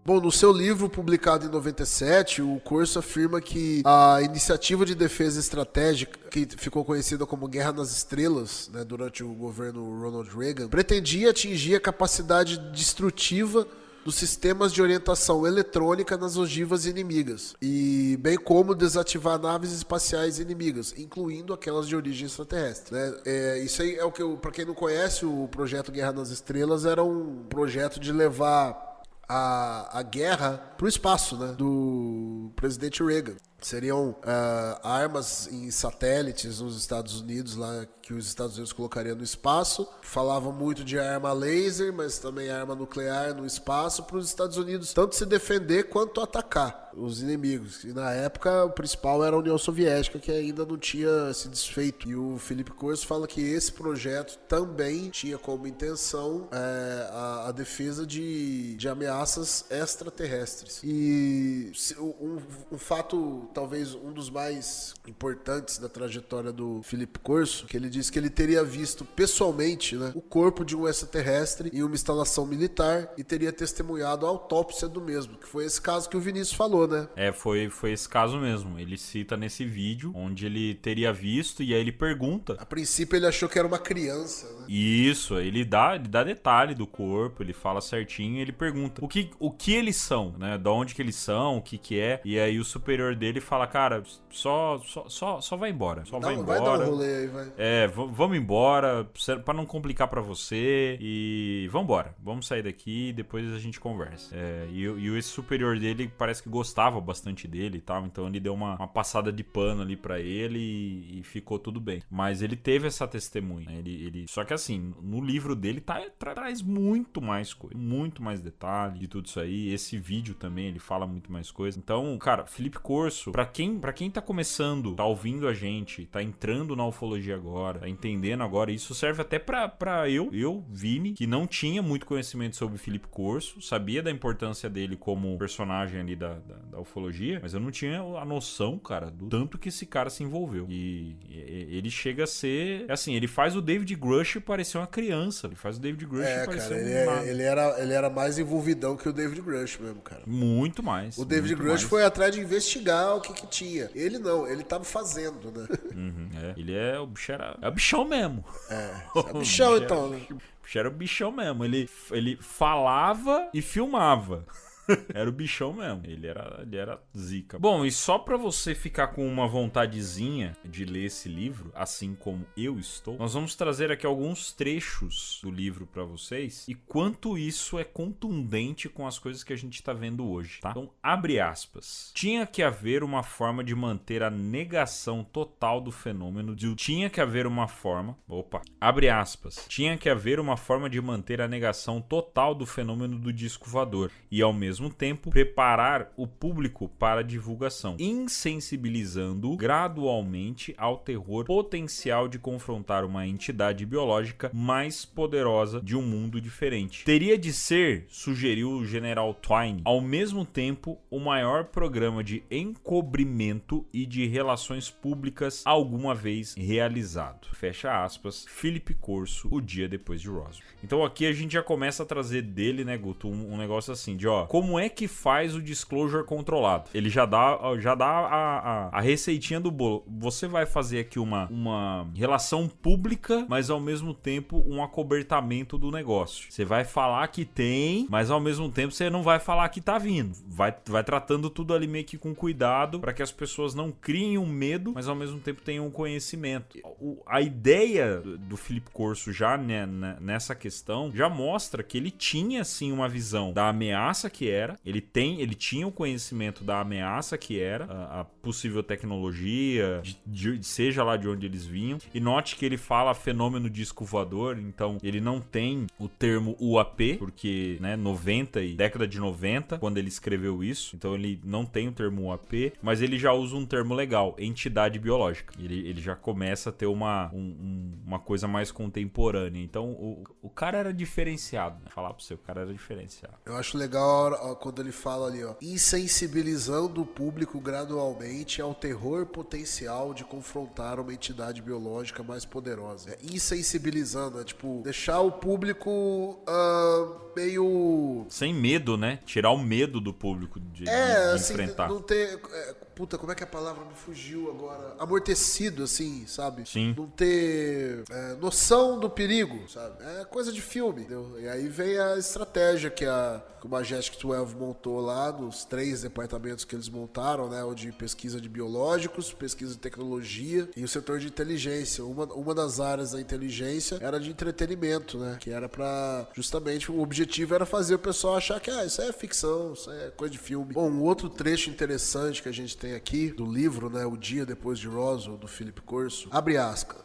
Bom, no seu livro publicado em 97, o Corso afirma que a iniciativa de defesa estratégica, que ficou conhecida como Guerra nas Estrelas, né, durante o governo Ronald Reagan, pretendia atingir a capacidade destrutiva dos sistemas de orientação eletrônica nas ogivas inimigas, e bem como desativar naves espaciais inimigas, incluindo aquelas de origem extraterrestre, né? Isso aí é o que, para quem não conhece, o projeto Guerra nas Estrelas era um projeto de levar a guerra para o espaço, né, do presidente Reagan. seriam armas em satélites nos Estados Unidos, lá que os Estados Unidos colocariam no espaço. Falavam muito de arma laser, mas também arma nuclear no espaço, para os Estados Unidos tanto se defender quanto atacar os inimigos. E na época o principal era a União Soviética, que ainda não tinha se desfeito. E o Philip Corso fala que esse projeto também tinha como intenção a defesa de ameaças extraterrestres. E um fato, talvez um dos mais importantes da trajetória do Philip Corso, que ele disse que ele teria visto pessoalmente, né, o corpo de um extraterrestre em uma instalação militar e teria testemunhado a autópsia do mesmo, que foi esse caso que o Vinícius falou, né? Foi esse caso mesmo. Ele cita nesse vídeo onde ele teria visto e aí ele pergunta. A princípio ele achou que era uma criança, né? Isso, ele dá detalhe do corpo, ele fala certinho e ele pergunta o que eles são, né? Da onde que eles são, o que é. E aí o superior dele fala, cara, só vai embora. Vai embora. Vai dar um rolê aí, vai. Vamos embora, pra não complicar pra você. E vambora. Vamos sair daqui e depois a gente conversa. E esse superior dele parece que gostava bastante dele e tal. Então ele deu uma passada de pano ali pra ele e ficou tudo bem. Mas ele teve essa testemunha. Só que assim, no livro dele traz muito mais coisa, muito mais detalhe de tudo isso aí. Esse vídeo também, ele fala muito mais coisa. Então, cara, Philip Corso, pra quem tá começando, tá ouvindo a gente, tá entrando na ufologia agora, tá entendendo agora, isso serve até pra eu, Vini, que não tinha muito conhecimento sobre Philip Corso, sabia da importância dele como personagem ali da ufologia, mas eu não tinha a noção, cara, do tanto que esse cara se envolveu. E ele chega a ser, assim, ele faz o David Grush parecer uma criança, ele faz o David Grush parecer cara, ele era mais envolvidão que o David Grush mesmo, cara. Muito mais. O David Grush foi atrás de investigar o que tinha. Ele não, ele tava fazendo, né? Ele o bicho era... É o bichão mesmo. É bichão então, né? O bicho era o bichão mesmo. Ele falava e filmava. Era o bichão mesmo. Ele era zica. Bom, e só pra você ficar com uma vontadezinha de ler esse livro, assim como eu estou, nós vamos trazer aqui alguns trechos do livro pra vocês e quanto isso é contundente com as coisas que a gente tá vendo hoje, tá? Então, abre aspas. Tinha que haver uma forma de manter a negação total do fenômeno tinha que haver uma forma... Abre aspas. Tinha que haver uma forma de manter a negação total do fenômeno do disco voador e, ao mesmo tempo, preparar o público para a divulgação, insensibilizando gradualmente ao terror potencial de confrontar uma entidade biológica mais poderosa de um mundo diferente. Teria de ser, sugeriu o General Twain, ao mesmo tempo o maior programa de encobrimento e de relações públicas alguma vez realizado. Fecha aspas, Philip Corso, o dia depois de Roswell. Então aqui a gente já começa a trazer dele, né, Guto, um negócio assim de, como é que faz o disclosure controlado? Ele já dá a receitinha do bolo. Você vai fazer aqui uma relação pública, mas ao mesmo tempo um acobertamento do negócio. Você vai falar que tem, mas ao mesmo tempo você não vai falar que tá vindo. Vai tratando tudo ali meio que com cuidado para que as pessoas não criem um medo, mas ao mesmo tempo tenham um conhecimento. A ideia do Philip Corso já nessa questão já mostra que ele tinha sim uma visão da ameaça que era, ele tinha o conhecimento da ameaça que era a possível tecnologia, seja lá de onde eles vinham, e note que ele fala fenômeno disco voador, então ele não tem o termo UAP, porque, né, década de 90, quando ele escreveu isso, então ele não tem o termo UAP, mas ele já usa um termo legal, entidade biológica. Ele já começa a ter uma coisa mais contemporânea, então o cara era diferenciado, né? Falar pra você, o cara era diferenciado. Eu acho legal quando ele fala ali, insensibilizando o público gradualmente ao terror potencial de confrontar uma entidade biológica mais poderosa. Insensibilizando, tipo, deixar o público meio... sem medo, né? Tirar o medo do público de assim, enfrentar. Não ter... como é que a palavra me fugiu agora? Amortecido, assim, sabe? Sim. Não ter noção do perigo, sabe? É coisa de filme, entendeu? E aí vem a estratégia que o Majestic 12 montou lá, nos 3 departamentos que eles montaram, né? O de pesquisa de biológicos, pesquisa de tecnologia e o setor de inteligência. Uma das áreas da inteligência era de entretenimento, né? Que era pra, justamente, o objetivo era fazer o pessoal achar que isso é ficção, isso é coisa de filme. Bom, um outro trecho interessante que a gente tem aqui, do livro, né, O Dia Depois de Roswell, do Philip Corso, abre aspas.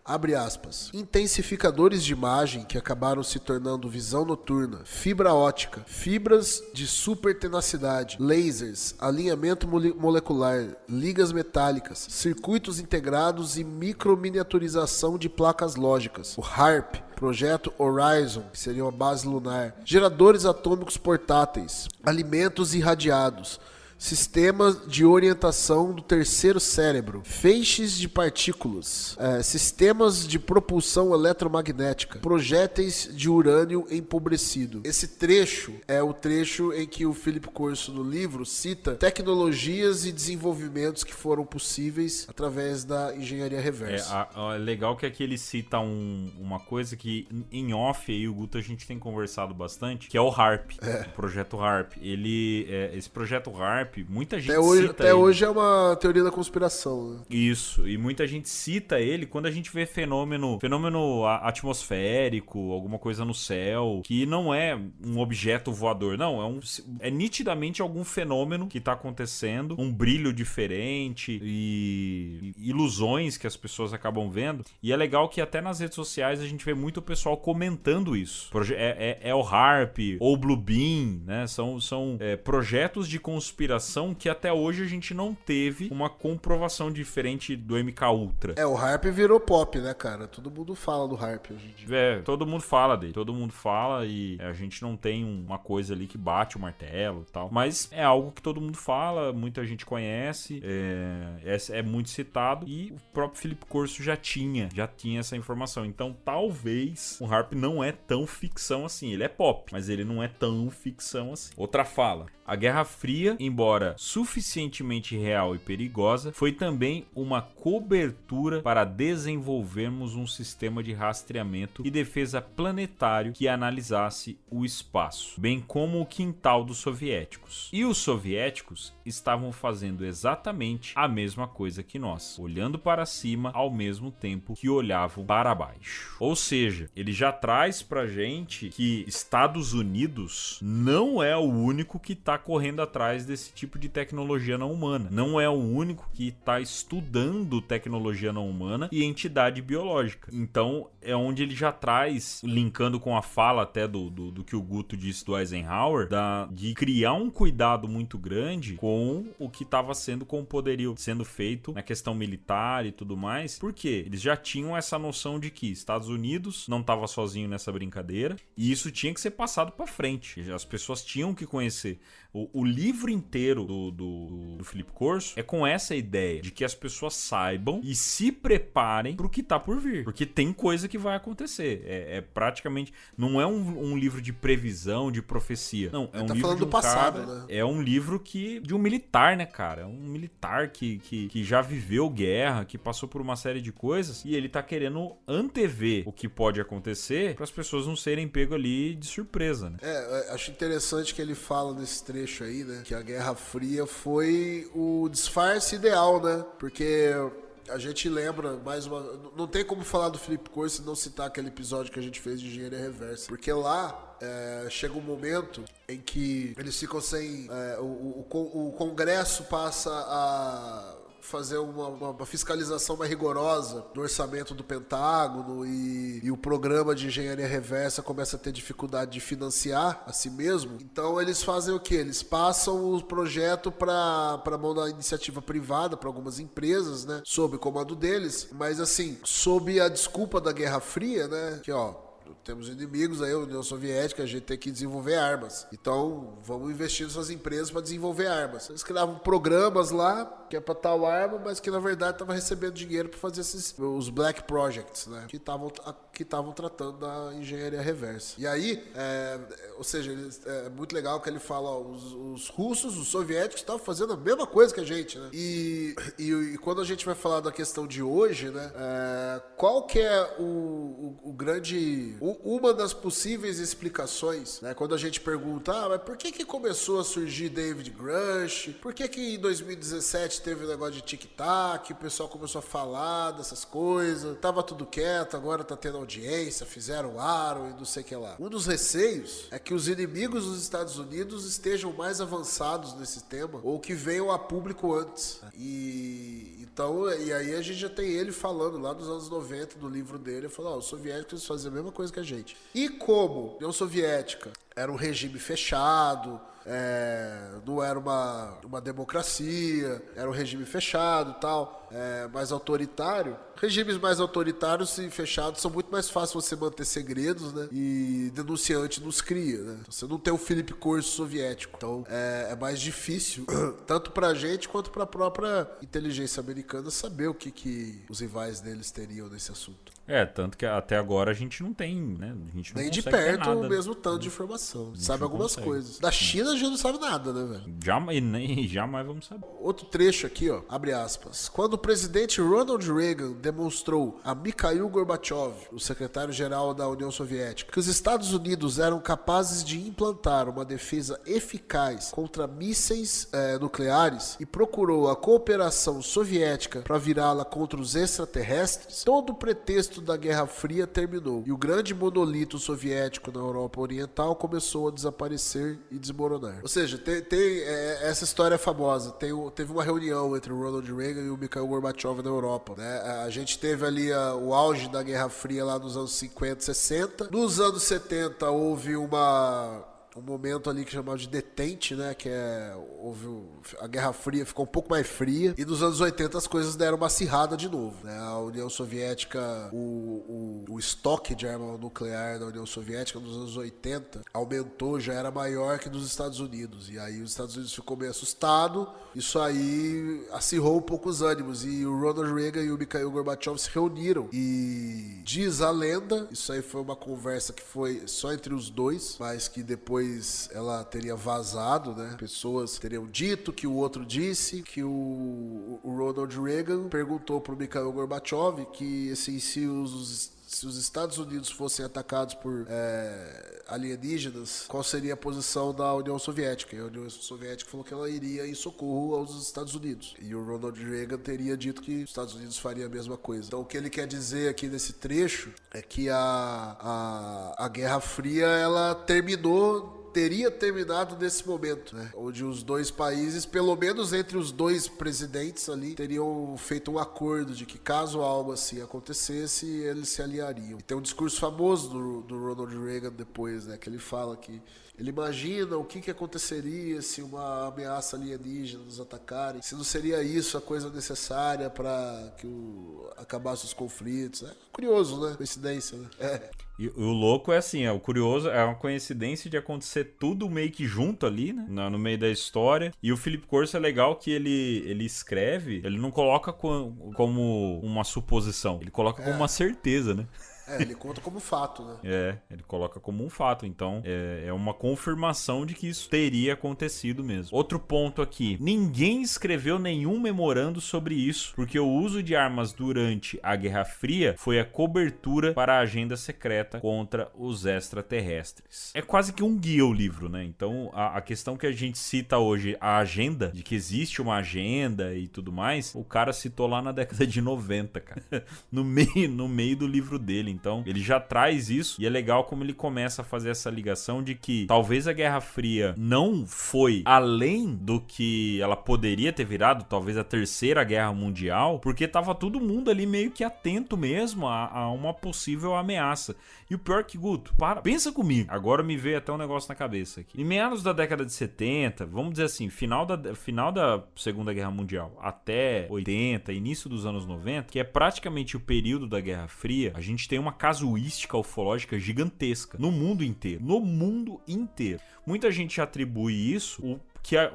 Abre aspas. Intensificadores de imagem que acabaram se tornando visão noturna, fibra ótica, fibras de super tenacidade, lasers, alinhamento molecular, ligas metálicas, circuitos integrados e microminiaturização de placas lógicas. O HARP, Projeto Horizon, que seria uma base lunar, geradores atômicos portáteis, alimentos irradiados, sistemas de orientação do terceiro cérebro, feixes de partículas, sistemas de propulsão eletromagnética, projéteis de urânio empobrecido. Esse trecho é o trecho em que o Philip Corso, no livro, cita tecnologias e desenvolvimentos que foram possíveis através da engenharia reversa. É legal que aqui ele cita uma coisa que em off aí o Guto a gente tem conversado bastante, que é o HARP, o projeto HARP. Esse projeto HARP, muita gente cita até hoje é uma teoria da conspiração, né? Isso, e muita gente cita ele quando a gente vê fenômeno atmosférico, alguma coisa no céu, que não é um objeto voador, não, é nitidamente algum fenômeno que tá acontecendo, um brilho diferente e ilusões que as pessoas acabam vendo. E é legal que até nas redes sociais a gente vê muito pessoal comentando isso. É o HARP ou o Blue Beam, né? São projetos de conspiração que até hoje a gente não teve uma comprovação diferente do MK Ultra. O HARP virou pop, né, cara? Todo mundo fala do HARP hoje em dia. Todo mundo fala dele. Todo mundo fala e a gente não tem uma coisa ali que bate o martelo e tal. Mas é algo que todo mundo fala, muita gente conhece, é muito citado e o próprio Philip Corso já tinha essa informação. Então talvez o HARP não é tão ficção assim. Ele é pop, mas ele não é tão ficção assim. Outra fala. A Guerra Fria, embora suficientemente real e perigosa, foi também uma cobertura para desenvolvermos um sistema de rastreamento e defesa planetário que analisasse o espaço, bem como o quintal dos soviéticos. E os soviéticos estavam fazendo exatamente a mesma coisa que nós, olhando para cima ao mesmo tempo que olhavam para baixo. Ou seja, ele já traz pra gente que Estados Unidos não é o único que está correndo atrás desse tipo de tecnologia não humana. Não é o único que está estudando tecnologia não humana e entidade biológica. Então, é onde ele já traz, linkando com a fala até do que o Guto disse do Eisenhower, de criar um cuidado muito grande com o que estava sendo, com o poderio sendo feito na questão militar e tudo mais. Por quê? Eles já tinham essa noção de que Estados Unidos não estava sozinho nessa brincadeira e isso tinha que ser passado para frente. As pessoas tinham que conhecer. O livro inteiro do Philip Corso é com essa ideia de que as pessoas saibam e se preparem pro que tá por vir. Porque tem coisa que vai acontecer. Praticamente... Não é um livro de previsão, de profecia. Não, é um livro falando de um do passado, cara... né? É um livro de um militar, né, cara? É um militar que já viveu guerra, que passou por uma série de coisas e ele tá querendo antever o que pode acontecer para as pessoas não serem pego ali de surpresa, né? Acho interessante que ele fala nesse trecho aí, né? Que a Guerra Fria foi o disfarce ideal, né? Porque a gente lembra mais uma... Não tem como falar do Philip Corso e não citar aquele episódio que a gente fez de engenharia reversa. Porque lá chega um momento em que eles ficam sem... O Congresso passa a fazer uma fiscalização mais rigorosa do orçamento do Pentágono e o programa de engenharia reversa começa a ter dificuldade de financiar a si mesmo. Então eles fazem o quê? Eles passam o projeto para mão da iniciativa privada, para algumas empresas, né? Sob comando deles, mas assim, sob a desculpa da Guerra Fria, né? Que temos inimigos aí, a União Soviética, a gente tem que desenvolver armas. Então, vamos investir nessas empresas para desenvolver armas. Eles criavam programas lá, que é para tal arma, mas que na verdade estavam recebendo dinheiro para fazer os Black Projects, né? Que estavam tratando da engenharia reversa. E aí, ou seja, é muito legal que ele fala, os russos, os soviéticos estavam fazendo a mesma coisa que a gente, né? E quando a gente vai falar da questão de hoje, né? Qual que é o grande... Uma das possíveis explicações, né? Quando a gente pergunta, mas por que começou a surgir David Grush? Por que em 2017 internet teve um negócio de tic-tac, o pessoal começou a falar dessas coisas, tava tudo quieto, agora tá tendo audiência, fizeram aro e não sei o que lá. Um dos receios é que os inimigos dos Estados Unidos estejam mais avançados nesse tema, ou que venham a público antes. E aí a gente já tem ele falando lá nos anos 90, do livro dele, ele falou, os soviéticos faziam a mesma coisa que a gente. E como a União Soviética era um regime fechado, não era uma democracia, era um regime fechado e tal, mais autoritário. Regimes mais autoritários e fechados são muito mais fáceis você manter segredos, né? E denunciante nos cria, né? Então, você não tem o Philip Corso soviético. Então é mais difícil, tanto pra gente quanto pra própria inteligência americana, saber o que os rivais deles teriam nesse assunto. Tanto que até agora a gente não tem, né? A gente não nem de consegue ter perto nada, o mesmo tanto de informação. Sabe algumas consegue. coisas. Da China a gente não sabe nada, né, velho? Jamais vamos saber. Outro trecho aqui, ó, abre aspas. Quando o presidente Ronald Reagan demonstrou a Mikhail Gorbachev, o secretário-geral da União Soviética, que os Estados Unidos eram capazes de implantar uma defesa eficaz contra mísseis nucleares e procurou a cooperação soviética para virá-la contra os extraterrestres, todo o pretexto da Guerra Fria terminou e o grande monolito soviético na Europa Oriental começou a desaparecer e desmoronar. Ou seja, tem essa história famosa. Teve uma reunião entre o Ronald Reagan e o Mikhail Gorbachev na Europa, né? A gente teve ali o auge da Guerra Fria lá nos anos 50, 60. Nos anos 70 houve um momento ali que chamava de detente, né? A Guerra Fria ficou um pouco mais fria. E nos anos 80 as coisas deram uma acirrada de novo, né? A União Soviética, o estoque de arma nuclear da União Soviética nos anos 80 aumentou, já era maior que dos Estados Unidos. E aí os Estados Unidos ficou meio assustado. Isso aí acirrou um pouco os ânimos. E o Ronald Reagan e o Mikhail Gorbachev se reuniram. E diz a lenda, isso aí foi uma conversa que foi só entre os dois, mas que depois ela teria vazado, né? Pessoas teriam dito que o outro disse, que o Ronald Reagan perguntou pro Mikhail Gorbachev que assim, se os Estados Unidos fossem atacados por alienígenas, qual seria a posição da União Soviética? E a União Soviética falou que ela iria em socorro aos Estados Unidos. E o Ronald Reagan teria dito que os Estados Unidos faria a mesma coisa. Então o que ele quer dizer aqui nesse trecho é que a Guerra Fria, ela teria terminado nesse momento, né? Onde os dois países, pelo menos entre os dois presidentes ali, teriam feito um acordo de que caso algo assim acontecesse, eles se aliariam. E tem um discurso famoso do Ronald Reagan depois, né? Que ele fala que ele imagina o que aconteceria se uma ameaça alienígena nos atacarem, se não seria isso a coisa necessária para que acabasse os conflitos. É curioso, né? Coincidência, né? E o louco é assim, o curioso é uma coincidência de acontecer tudo meio que junto ali, né? No meio da história. E o Philip Corso é legal que ele escreve, ele não coloca como uma suposição, ele coloca como uma certeza, né? Ele conta como fato, né? Ele coloca como um fato. Então, é uma confirmação de que isso teria acontecido mesmo. Outro ponto aqui. Ninguém escreveu nenhum memorando sobre isso, porque o uso de armas durante a Guerra Fria foi a cobertura para a agenda secreta contra os extraterrestres. É quase que um guia o livro, né? Então, a questão que a gente cita hoje, a agenda, de que existe uma agenda e tudo mais, o cara citou lá na década de 90, cara. no meio do livro dele. Então, ele já traz isso e é legal como ele começa a fazer essa ligação de que talvez a Guerra Fria não foi além do que ela poderia ter virado, talvez a Terceira Guerra Mundial, porque tava todo mundo ali meio que atento mesmo a uma possível ameaça. E o pior que, Guto, pensa comigo. Agora me veio até um negócio na cabeça aqui. Em meados da década de 70, vamos dizer assim, final da Segunda Guerra Mundial até 80, início dos anos 90, que é praticamente o período da Guerra Fria, a gente tem uma casuística ufológica gigantesca no mundo inteiro. Muita gente atribui isso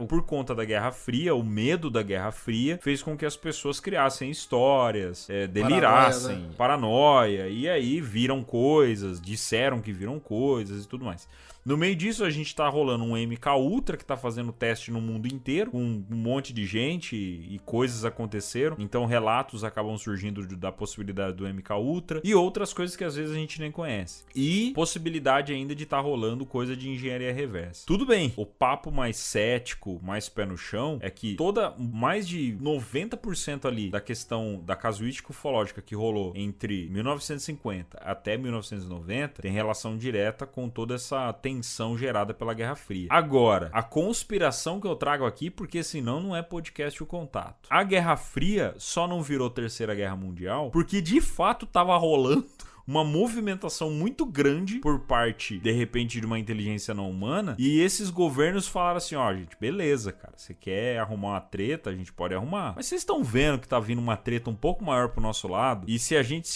por conta da Guerra Fria, o medo da Guerra Fria fez com que as pessoas criassem histórias, delirassem, paranoia, e aí viram coisas, disseram que viram coisas e tudo mais. No meio disso, a gente tá rolando um MK Ultra que tá fazendo teste no mundo inteiro, com um monte de gente e coisas aconteceram. Então, relatos acabam surgindo da possibilidade do MK Ultra e outras coisas que às vezes a gente nem conhece. E possibilidade ainda de tá rolando coisa de engenharia reversa. Tudo bem, o papo mais cético, mais pé no chão, é que mais de 90% ali da questão da casuística ufológica que rolou entre 1950 até 1990 tem relação direta com toda essa tensão gerada pela Guerra Fria. Agora, a conspiração que eu trago aqui, porque senão não é podcast O Contato. A Guerra Fria só não virou Terceira Guerra Mundial porque de fato tava rolando uma movimentação muito grande por parte, de repente, de uma inteligência não humana, e esses governos falaram assim, ó, gente, beleza, cara, você quer arrumar uma treta, a gente pode arrumar, mas vocês estão vendo que tá vindo uma treta um pouco maior pro nosso lado, e se a gente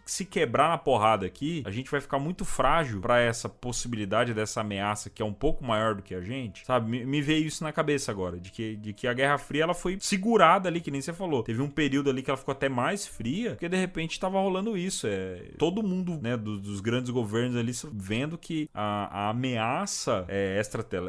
se quebrar na porrada aqui, a gente vai ficar muito frágil pra essa possibilidade dessa ameaça que é um pouco maior do que a gente, sabe? Me veio isso na cabeça agora, de que a Guerra Fria, ela foi segurada ali, que nem você falou, teve um período ali que ela ficou até mais fria, porque de repente tava rolando isso, todo mundo, né, dos grandes governos ali vendo que a ameaça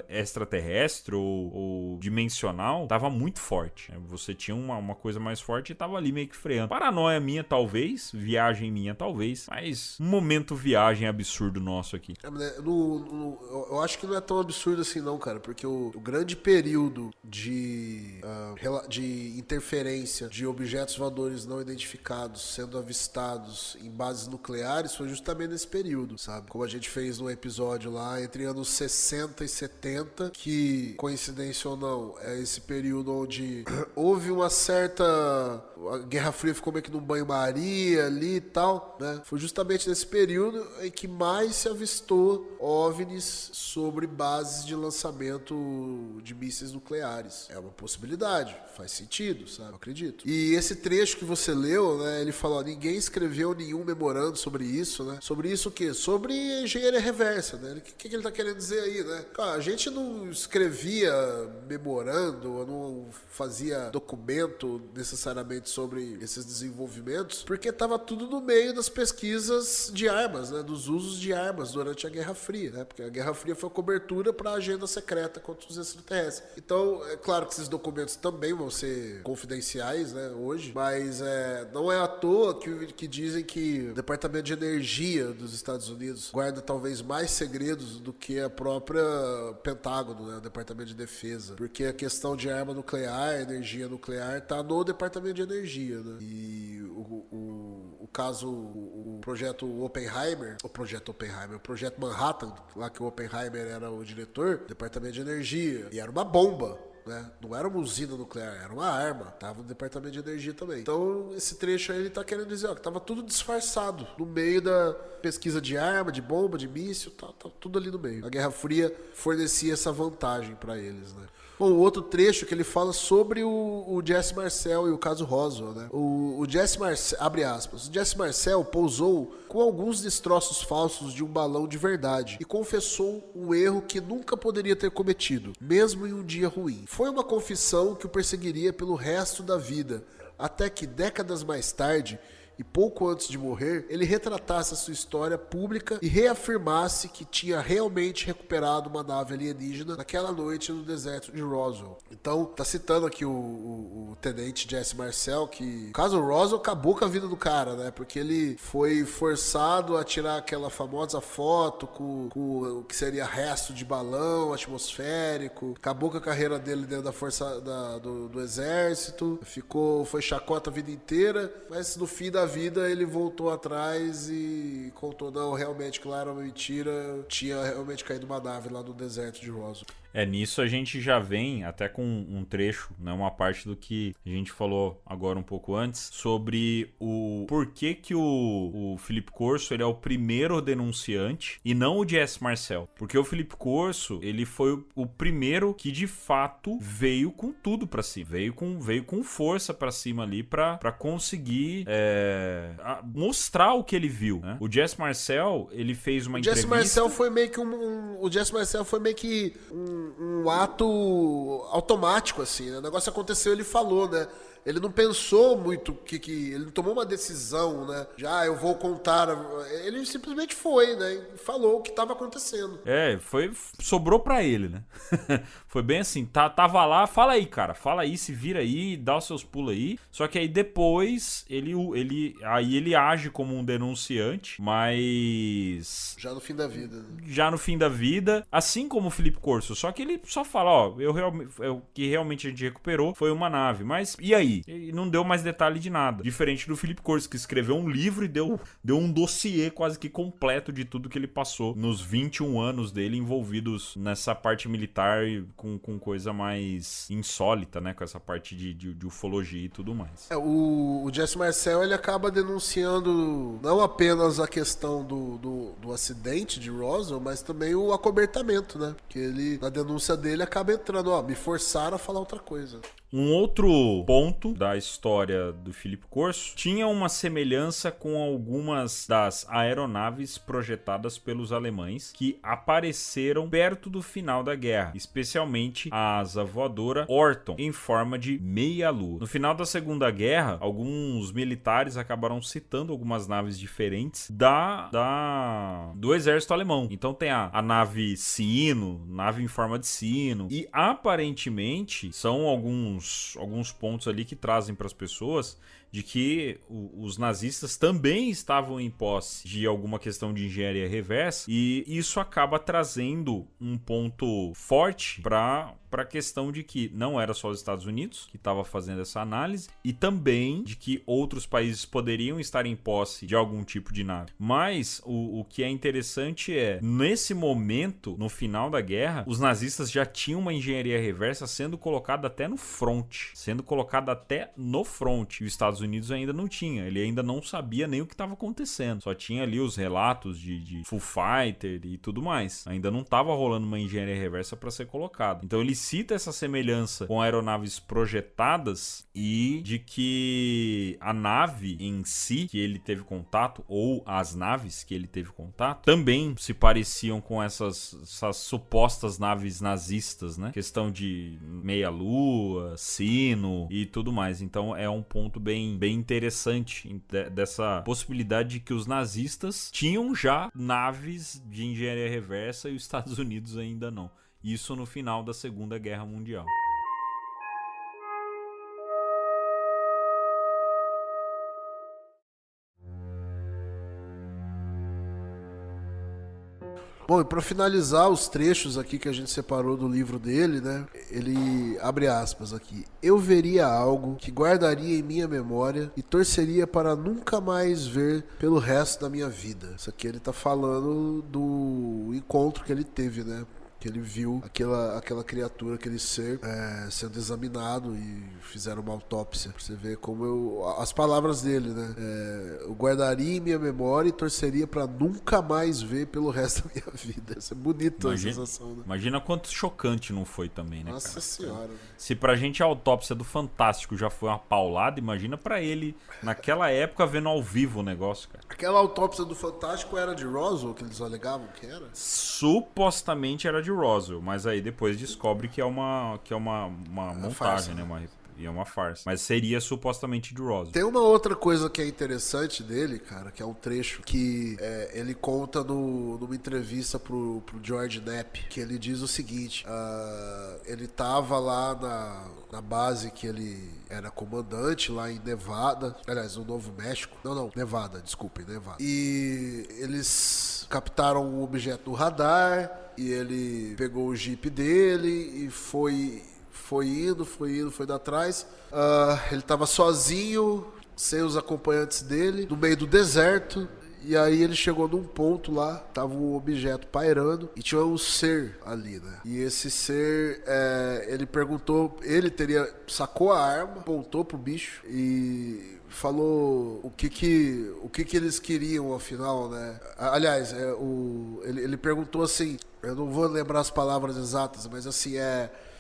extraterrestre ou dimensional tava muito forte. Você tinha uma coisa mais forte e tava ali meio que freando. Paranoia minha, talvez. Viagem minha, talvez. Mas um momento viagem absurdo nosso aqui. Eu acho que não é tão absurdo assim não, cara. Porque o grande período de interferência de objetos voadores não identificados sendo avistados em bases nucleares foi justamente nesse período, sabe? Como a gente fez no episódio lá, entre anos 60 e 70, que, coincidência ou não, é esse período onde houve uma certa... A Guerra Fria ficou meio que num banho-maria ali e tal, né? Foi justamente nesse período em que mais se avistou OVNIs sobre bases de lançamento de mísseis nucleares. É uma possibilidade, faz sentido, sabe? Eu acredito. E esse trecho que você leu, né? Ele falou, ninguém escreveu nenhum memorando sobre isso, né? Sobre isso o quê? Sobre engenharia reversa, né? O que ele tá querendo dizer aí, né? Cara, a gente não escrevia memorando, não fazia documento necessariamente sobre esses desenvolvimentos, porque tava tudo no meio das pesquisas de armas, né? Dos usos de armas durante a Guerra Fria, né? Porque a Guerra Fria foi a cobertura para a agenda secreta contra os extraterrestres. Então, é claro que esses documentos também vão ser confidenciais, né? Hoje, mas não é à toa que dizem que o Departamento de Energia dos Estados Unidos guarda talvez mais segredos do que a própria Pentágono, né? O Departamento de Defesa. Porque a questão de arma nuclear, energia nuclear, tá no Departamento de Energia, né? E o caso, o projeto Oppenheimer, o projeto Manhattan, lá que o Oppenheimer era o diretor, Departamento de Energia, e era uma bomba, né? Não era uma usina nuclear, era uma arma. Tava no Departamento de Energia também. Então, esse trecho aí, ele tá querendo dizer, que tava tudo disfarçado no meio da pesquisa de arma, de bomba, de míssil, tá tudo ali no meio. A Guerra Fria fornecia essa vantagem para eles, né? Bom, outro trecho que ele fala sobre o Jesse Marcel e o caso Roswell, né? O Jesse Marcel, abre aspas, o Jesse Marcel pousou com alguns destroços falsos de um balão de verdade e confessou um erro que nunca poderia ter cometido, mesmo em um dia ruim. Foi uma confissão que o perseguiria pelo resto da vida, até que décadas mais tarde, e pouco antes de morrer, ele retratasse a sua história pública e reafirmasse que tinha realmente recuperado uma nave alienígena naquela noite no deserto de Roswell. Então, tá citando aqui o tenente Jesse Marcel, que o caso Roswell acabou com a vida do cara, né? Porque ele foi forçado a tirar aquela famosa foto com o que seria resto de balão atmosférico, acabou com a carreira dele dentro da força do exército, foi chacota a vida inteira, mas no fim da vida ele voltou atrás e contou, não, realmente que lá era uma mentira, tinha realmente caído uma nave lá no deserto de Roswell. Nisso a gente já vem até com um trecho, né, uma parte do que a gente falou agora um pouco antes, sobre o porquê que o Philip Corso, ele é o primeiro denunciante e não o Jesse Marcel. Porque o Philip Corso, ele foi o primeiro que de fato veio com tudo pra cima, veio com força pra cima ali pra conseguir mostrar o que ele viu, né? O Jesse Marcel, ele fez uma entrevista... O Jesse Marcel foi meio que um ato automático, assim, né? O negócio aconteceu, ele falou, né? Ele não pensou muito que ele não tomou uma decisão, né? Já eu vou contar. Ele simplesmente foi, né? E falou o que estava acontecendo. Sobrou pra ele, né? Foi bem assim, tava lá, fala aí, cara, fala aí, se vira aí, dá os seus pulos aí. Só que aí depois ele age como um denunciante, mas Já no fim da vida. Né? já no fim da vida, assim como o Felipe Corso, só que ele só fala, ó, o que realmente a gente recuperou foi uma nave, mas e aí? E não deu mais detalhe de nada, diferente do Felipe Corso, que escreveu um livro e deu um dossiê quase que completo de tudo que ele passou nos 21 anos dele envolvidos nessa parte militar com coisa mais insólita, né, com essa parte de ufologia e tudo mais. O Jesse Marcel, ele acaba denunciando não apenas a questão do acidente de Roswell, mas também o acobertamento, né? Que ele, na denúncia dele, acaba entrando, ó, me forçaram a falar outra coisa. Um outro ponto da história do Felipe Corso tinha uma semelhança com algumas das aeronaves projetadas pelos alemães que apareceram perto do final da guerra, especialmente a asa voadora Orton, em forma de meia-lua. No final da Segunda Guerra, alguns militares acabaram citando algumas naves diferentes do exército alemão. Então tem a nave sino, nave em forma de sino, e aparentemente são alguns pontos ali que trazem para as pessoas de que os nazistas também estavam em posse de alguma questão de engenharia reversa, e isso acaba trazendo um ponto forte para a questão de que não era só os Estados Unidos que estava fazendo essa análise, e também de que outros países poderiam estar em posse de algum tipo de nave. Mas o que é interessante é, nesse momento, no final da guerra, os nazistas já tinham uma engenharia reversa sendo colocada até no front, e os Estados Unidos ainda não tinha, ele ainda não sabia nem o que estava acontecendo, só tinha ali os relatos de Full Fighter e tudo mais, ainda não estava rolando uma engenharia reversa para ser colocado. Então ele cita essa semelhança com aeronaves projetadas e de que a nave em si que ele teve contato, ou as naves que ele teve contato, também se pareciam com essas supostas naves nazistas, né? Questão de meia-lua, sino e tudo mais. Então é um ponto bem interessante dessa possibilidade de que os nazistas tinham já naves de engenharia reversa e os Estados Unidos ainda não. Isso no final da Segunda Guerra Mundial. Bom, e para finalizar os trechos aqui que a gente separou do livro dele, né? Ele abre aspas aqui. Eu veria algo que guardaria em minha memória e torceria para nunca mais ver pelo resto da minha vida. Isso aqui ele tá falando do encontro que ele teve, né? Que ele viu aquela criatura, aquele ser sendo examinado e fizeram uma autópsia. Pra você ver como as palavras dele, né? Eu guardaria em minha memória e torceria pra nunca mais ver pelo resto da minha vida. Isso é bonito, a sensação, né? Imagina quanto chocante não foi também, né, Nossa cara? Senhora. Se pra gente a autópsia do Fantástico já foi uma paulada, imagina pra ele, naquela época, vendo ao vivo o negócio, cara. Aquela autópsia do Fantástico era de Roswell, que eles alegavam que era? Supostamente era de Roswell, mas aí depois descobre que é uma montagem, farsa, né? E é uma farsa. Mas seria supostamente de Roswell. Tem uma outra coisa que é interessante dele, cara, que é um trecho que ele conta numa entrevista pro George Knapp, que ele diz o seguinte, ele tava lá na base que ele era comandante, lá em Nevada, aliás, no Novo México, Nevada, desculpem, Nevada. E eles captaram um objeto no radar, e ele pegou o Jeep dele e foi indo atrás. Ele tava sozinho, sem os acompanhantes dele, no meio do deserto. E aí ele chegou num ponto lá, tava um objeto pairando e tinha um ser ali, né? E esse ser, ele perguntou, sacou a arma, apontou pro bicho e falou o que eles queriam, afinal, né? Aliás, ele perguntou assim, eu não vou lembrar as palavras exatas, mas assim,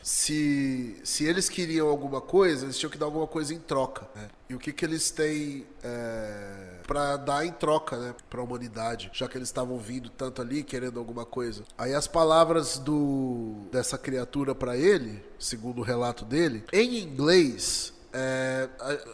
se eles queriam alguma coisa, eles tinham que dar alguma coisa em troca, né? E o que eles têm pra dar em troca, né, pra humanidade, já que eles estavam vindo tanto ali, querendo alguma coisa. Aí as palavras dessa criatura pra ele, segundo o relato dele, em inglês,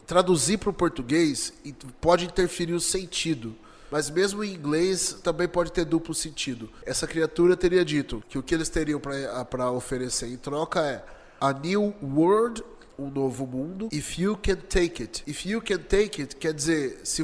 traduzir para o português pode interferir o sentido. Mas mesmo em inglês também pode ter duplo sentido. Essa criatura teria dito que o que eles teriam para oferecer em troca é a new world, um novo mundo, if you can take it. If you can take it quer dizer se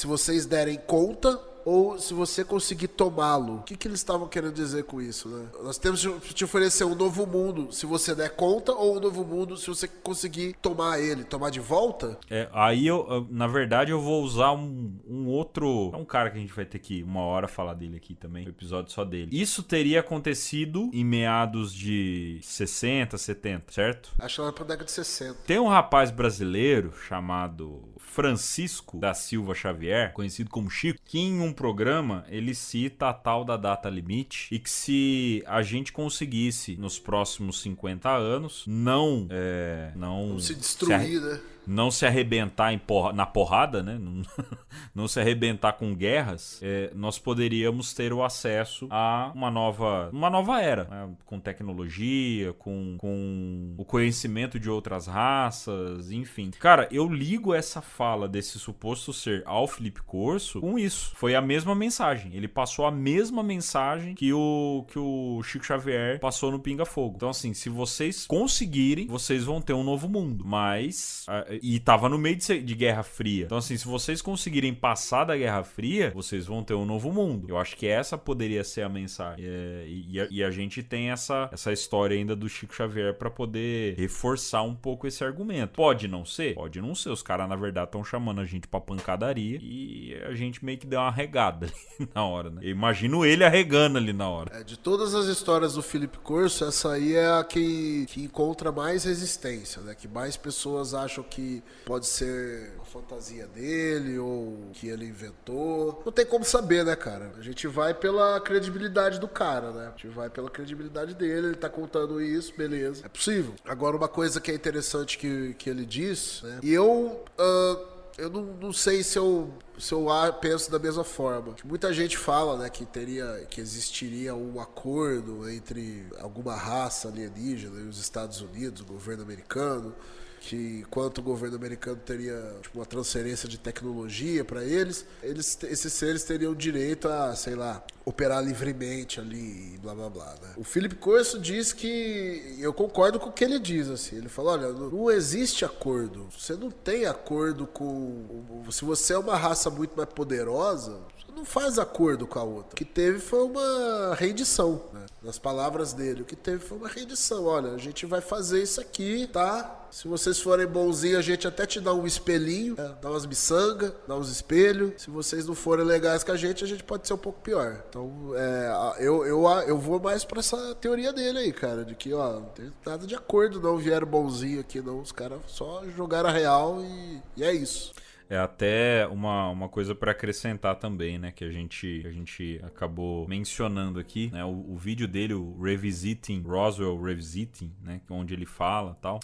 vocês derem conta ou se você conseguir tomá-lo. O que eles estavam querendo dizer com isso, né? Nós temos que te oferecer um novo mundo se você der conta, ou um novo mundo se você conseguir tomar ele, tomar de volta? Aí na verdade, eu vou usar um outro... É um cara que a gente vai ter que uma hora falar dele aqui também, um episódio só dele. Isso teria acontecido em meados de 60, 70, certo? Acho que lá pra década de 60. Tem um rapaz brasileiro chamado Francisco da Silva Xavier, conhecido como Chico, que em um programa ele cita a tal da data limite e que se a gente conseguisse nos próximos 50 anos não se destruir, né? Não se arrebentar na porrada, né? Não se arrebentar com guerras, nós poderíamos ter o acesso a uma nova era, né? Com tecnologia, com o conhecimento de outras raças, enfim. Cara, eu ligo essa fala desse suposto ser ao Felipe Corso com isso. Foi a mesma mensagem. Ele passou a mesma mensagem que o Chico Xavier passou no Pinga Fogo. Então, assim, se vocês conseguirem, vocês vão ter um novo mundo. Mas... E tava no meio de Guerra Fria. Então, assim, se vocês conseguirem passar da Guerra Fria, vocês vão ter um novo mundo. Eu acho que essa poderia ser a mensagem. E a gente tem essa história ainda do Chico Xavier pra poder reforçar um pouco esse argumento. Pode não ser? Pode não ser. Os caras, na verdade, estão chamando a gente pra pancadaria e a gente meio que deu uma regada ali na hora, né? Eu imagino ele arregando ali na hora. De todas as histórias do Felipe Corso, essa aí é a que encontra mais resistência, né? Que mais pessoas acham que pode ser uma fantasia dele ou que ele inventou. Não tem como saber, né, cara? A gente vai pela credibilidade do cara, né? A gente vai pela credibilidade dele, ele tá contando isso, beleza. É possível. Agora, uma coisa que é interessante que ele diz, né? E eu não sei se eu penso da mesma forma. Muita gente fala, né, que existiria um acordo entre alguma raça alienígena e os Estados Unidos, o governo americano, que enquanto o governo americano teria uma transferência de tecnologia para eles, esses seres teriam direito a, sei lá, operar livremente ali e blá blá blá, né? O Felipe Corso diz que... Eu concordo com o que ele diz, assim. Ele fala, olha, não existe acordo. Você não tem acordo com... Se você é uma raça muito mais poderosa, você não faz acordo com a outra. O que teve foi uma rendição, né? Nas palavras dele, o que teve foi uma rendição. Olha, a gente vai fazer isso aqui, tá? Se vocês forem bonzinhos, a gente até te dá um espelhinho, dá umas miçangas, dá uns espelhos. Se vocês não forem legais com a gente pode ser um pouco pior. Então, eu vou mais pra essa teoria dele aí, cara, de que, ó, não tem nada de acordo, não vieram bonzinho aqui, não. Os caras só jogaram a real e é isso. É até uma coisa para acrescentar também, né, que a gente acabou mencionando aqui, né, o vídeo dele, o Roswell Revisiting, né, onde ele fala tal,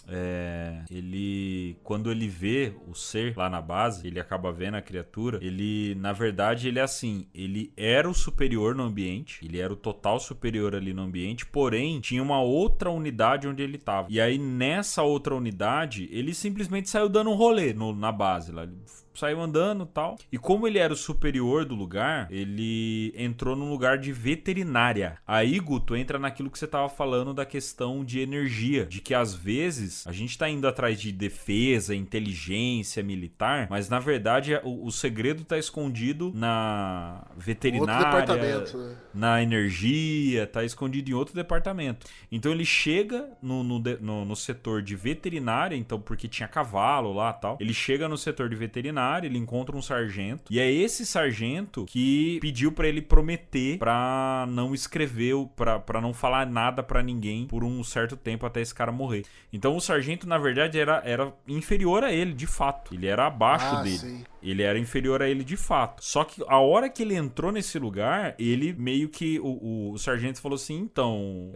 quando ele vê o ser lá na base, ele acaba vendo a criatura, ele, na verdade, ele é assim, ele era o superior no ambiente, ele era o total superior ali no ambiente, porém, tinha uma outra unidade onde ele tava, e aí nessa outra unidade, ele simplesmente saiu dando um rolê na base lá, ele saiu andando e tal. E como ele era o superior do lugar, ele entrou num lugar de veterinária. Aí, Guto, entra naquilo que você tava falando da questão de energia. De que às vezes a gente tá indo atrás de defesa, inteligência militar, mas na verdade o segredo tá escondido na veterinária, né? Na energia, tá escondido em outro departamento. Então ele chega no setor de veterinária, então porque tinha cavalo lá e tal. Ele chega no setor de veterinária, ele encontra um sargento, e é esse sargento que pediu pra ele prometer pra não escrever, pra não falar nada pra ninguém por um certo tempo até esse cara morrer. Então o sargento, na verdade, era inferior a ele, de fato. Ele era abaixo dele. Sim. Ele era inferior a ele de fato. Só que a hora que ele entrou nesse lugar, ele meio que... O sargento falou assim, então,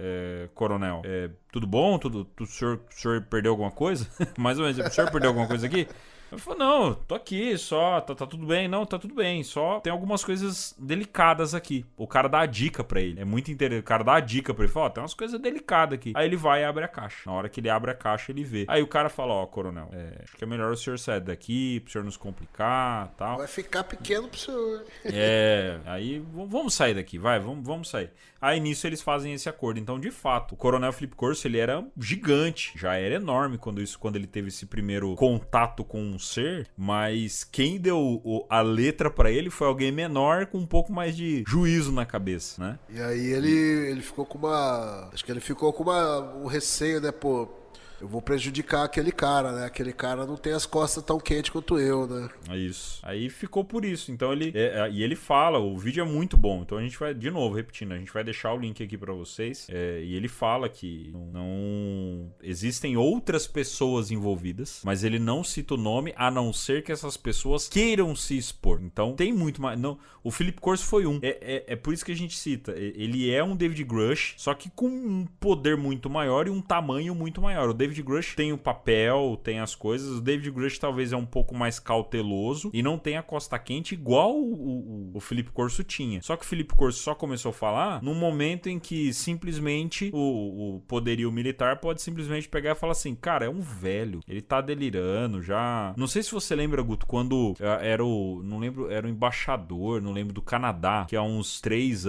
coronel, tudo bom? O senhor perdeu alguma coisa? Mais ou menos, o senhor perdeu alguma coisa aqui? Ele falou, não, tô aqui só, tá tudo bem. Não, tá tudo bem, só tem algumas coisas delicadas aqui. O cara dá a dica pra ele. É muito interessante. O cara dá a dica pra ele. Fala, tem umas coisas delicadas aqui. Aí ele vai e abre a caixa. Na hora que ele abre a caixa, ele vê. Aí o cara fala, coronel, acho que é melhor o senhor sair daqui, pro senhor nos complicar e tal. Vai ficar pequeno pro senhor. Aí vamos sair daqui, vai, vamos sair. Aí nisso eles fazem esse acordo. Então, de fato, o Coronel Philip Corso, ele era gigante, já era enorme quando ele teve esse primeiro contato com um ser, mas quem deu a letra pra ele foi alguém menor com um pouco mais de juízo na cabeça, né? E aí ele ficou com acho que ele ficou com um receio, né, pô, eu vou prejudicar aquele cara, né? Aquele cara não tem as costas tão quentes quanto eu, né? É isso. Aí ficou por isso. Então e ele fala, o vídeo é muito bom. Então a gente vai, de novo, repetindo, a gente vai deixar o link aqui pra vocês. E ele fala que não existem outras pessoas envolvidas, mas ele não cita o nome, a não ser que essas pessoas queiram se expor. Então tem muito mais. Não, o Philip Corso foi um. É por isso que a gente cita. Ele é um David Grush, só que com um poder muito maior e um tamanho muito maior. O David Grush tem o papel, tem as coisas. O David Grush talvez é um pouco mais cauteloso e não tem a costa quente igual o Philip Corso tinha. Só que o Philip Corso só começou a falar no momento em que simplesmente o poderio militar pode simplesmente pegar e falar assim, cara, é um velho, ele tá delirando já. Não sei se você lembra, Guto, quando era o embaixador, não lembro, do Canadá, que há uns 3,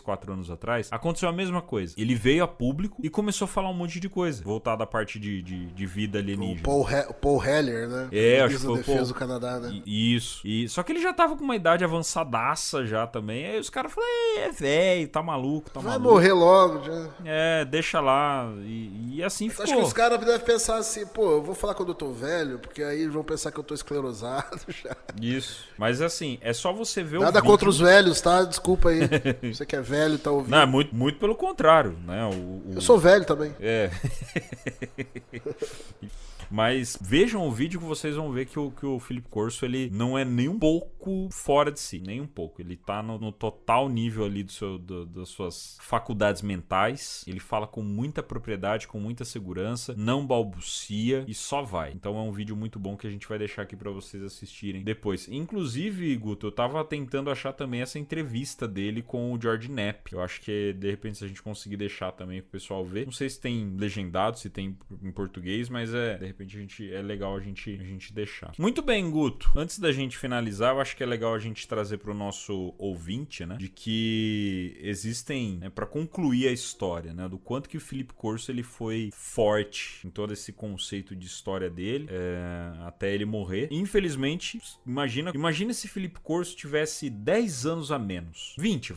4 anos atrás, aconteceu a mesma coisa. Ele veio a público e começou a falar um monte de coisa voltada à parte de vida alienígena. O Paul Heller, né? Acho que foi o defesa do Canadá, né? Isso. Só que ele já tava com uma idade avançadaça já também. Aí os caras falaram, é velho, tá maluco, tá Vai maluco. morrer logo já. Deixa lá. E assim ficou. Acho que os caras devem pensar assim, pô, eu vou falar quando eu tô velho, porque aí eles vão pensar que eu tô esclerosado já. Isso. Mas assim, é só você ver Nada o vídeo. contra os velhos, tá? Desculpa aí. Você que é velho, tá ouvindo. Não, é muito pelo contrário, né? Eu sou velho também. Mas vejam o vídeo que vocês vão ver que o Philip Corso, ele não é nem um pouco fora de si, nem um pouco. Ele tá no total nível ali das suas faculdades mentais. Ele fala com muita propriedade, com muita segurança, não balbucia e só vai. Então é um vídeo muito bom que a gente vai deixar aqui pra vocês assistirem depois. Inclusive, Guto, eu tava tentando achar também essa entrevista dele com o George Knapp. Eu acho que de repente se a gente conseguir deixar também pro pessoal ver. Não sei se tem legendado, se tem em português, mas de repente é legal a gente deixar. Muito bem, Guto. Antes da gente finalizar, eu acho que é legal a gente trazer pro nosso ouvinte, né, de que existem, né, para concluir a história, né, do quanto que o Philip Corso ele foi forte em todo esse conceito de história dele, até ele morrer. Infelizmente, imagina se Philip Corso tivesse 10 anos a menos. 20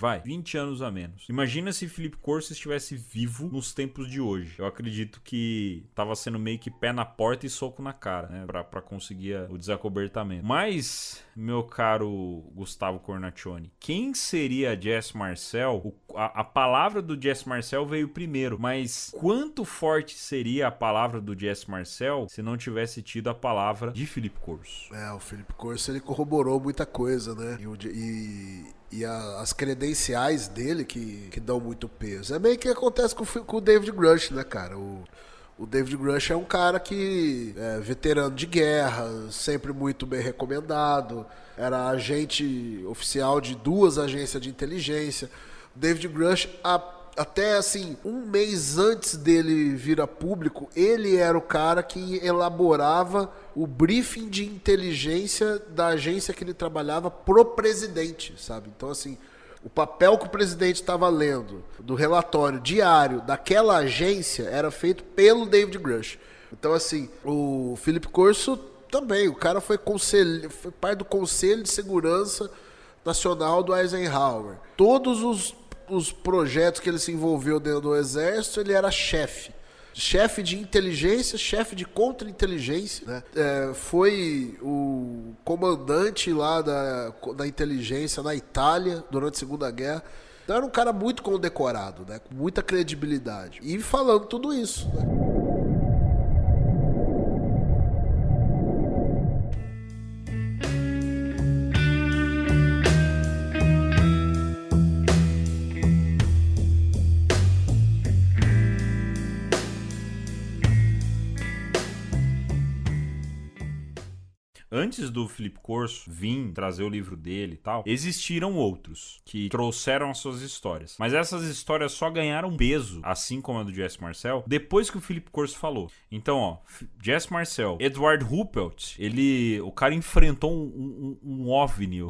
anos a menos. Imagina se Philip Corso estivesse vivo nos tempos de hoje. Eu acredito que tava sendo meio que pé na porta e soco na cara, né, pra conseguir o desacobertamento. Mas, meu caro Gustavo Cornacchione, quem seria Jess Marcel? A palavra do Jess Marcel veio primeiro, mas quanto forte seria a palavra do Jess Marcel se não tivesse tido a palavra de Philip Corso? O Philip Corso, ele corroborou muita coisa, né? E as credenciais dele que dão muito peso. É meio que acontece com o David Grush, né, cara? O David Grush é um cara que é veterano de guerra, sempre muito bem recomendado, era agente oficial de 2 agências de inteligência. O David Grush, até assim, um mês antes dele vir a público, ele era o cara que elaborava o briefing de inteligência da agência que ele trabalhava pro presidente, sabe? Então, assim, o papel que o presidente estava lendo do relatório diário daquela agência era feito pelo David Grush. Então, assim, o Philip Corso também, o cara foi parte do Conselho de Segurança Nacional do Eisenhower. Todos os projetos que ele se envolveu dentro do Exército, ele era chefe de inteligência, chefe de contra-inteligência, né? Foi o comandante lá da inteligência na Itália durante a Segunda Guerra. Então era um cara muito condecorado, né? Com muita credibilidade. E falando tudo isso, né? antes do Felipe Corso vir trazer o livro dele e tal, existiram outros que trouxeram as suas histórias. Mas essas histórias só ganharam peso, assim como a do Jesse Marcel, depois que o Felipe Corso falou. Então, ó, Jesse Marcel, Edward Ruppelt, o cara enfrentou um OVNI.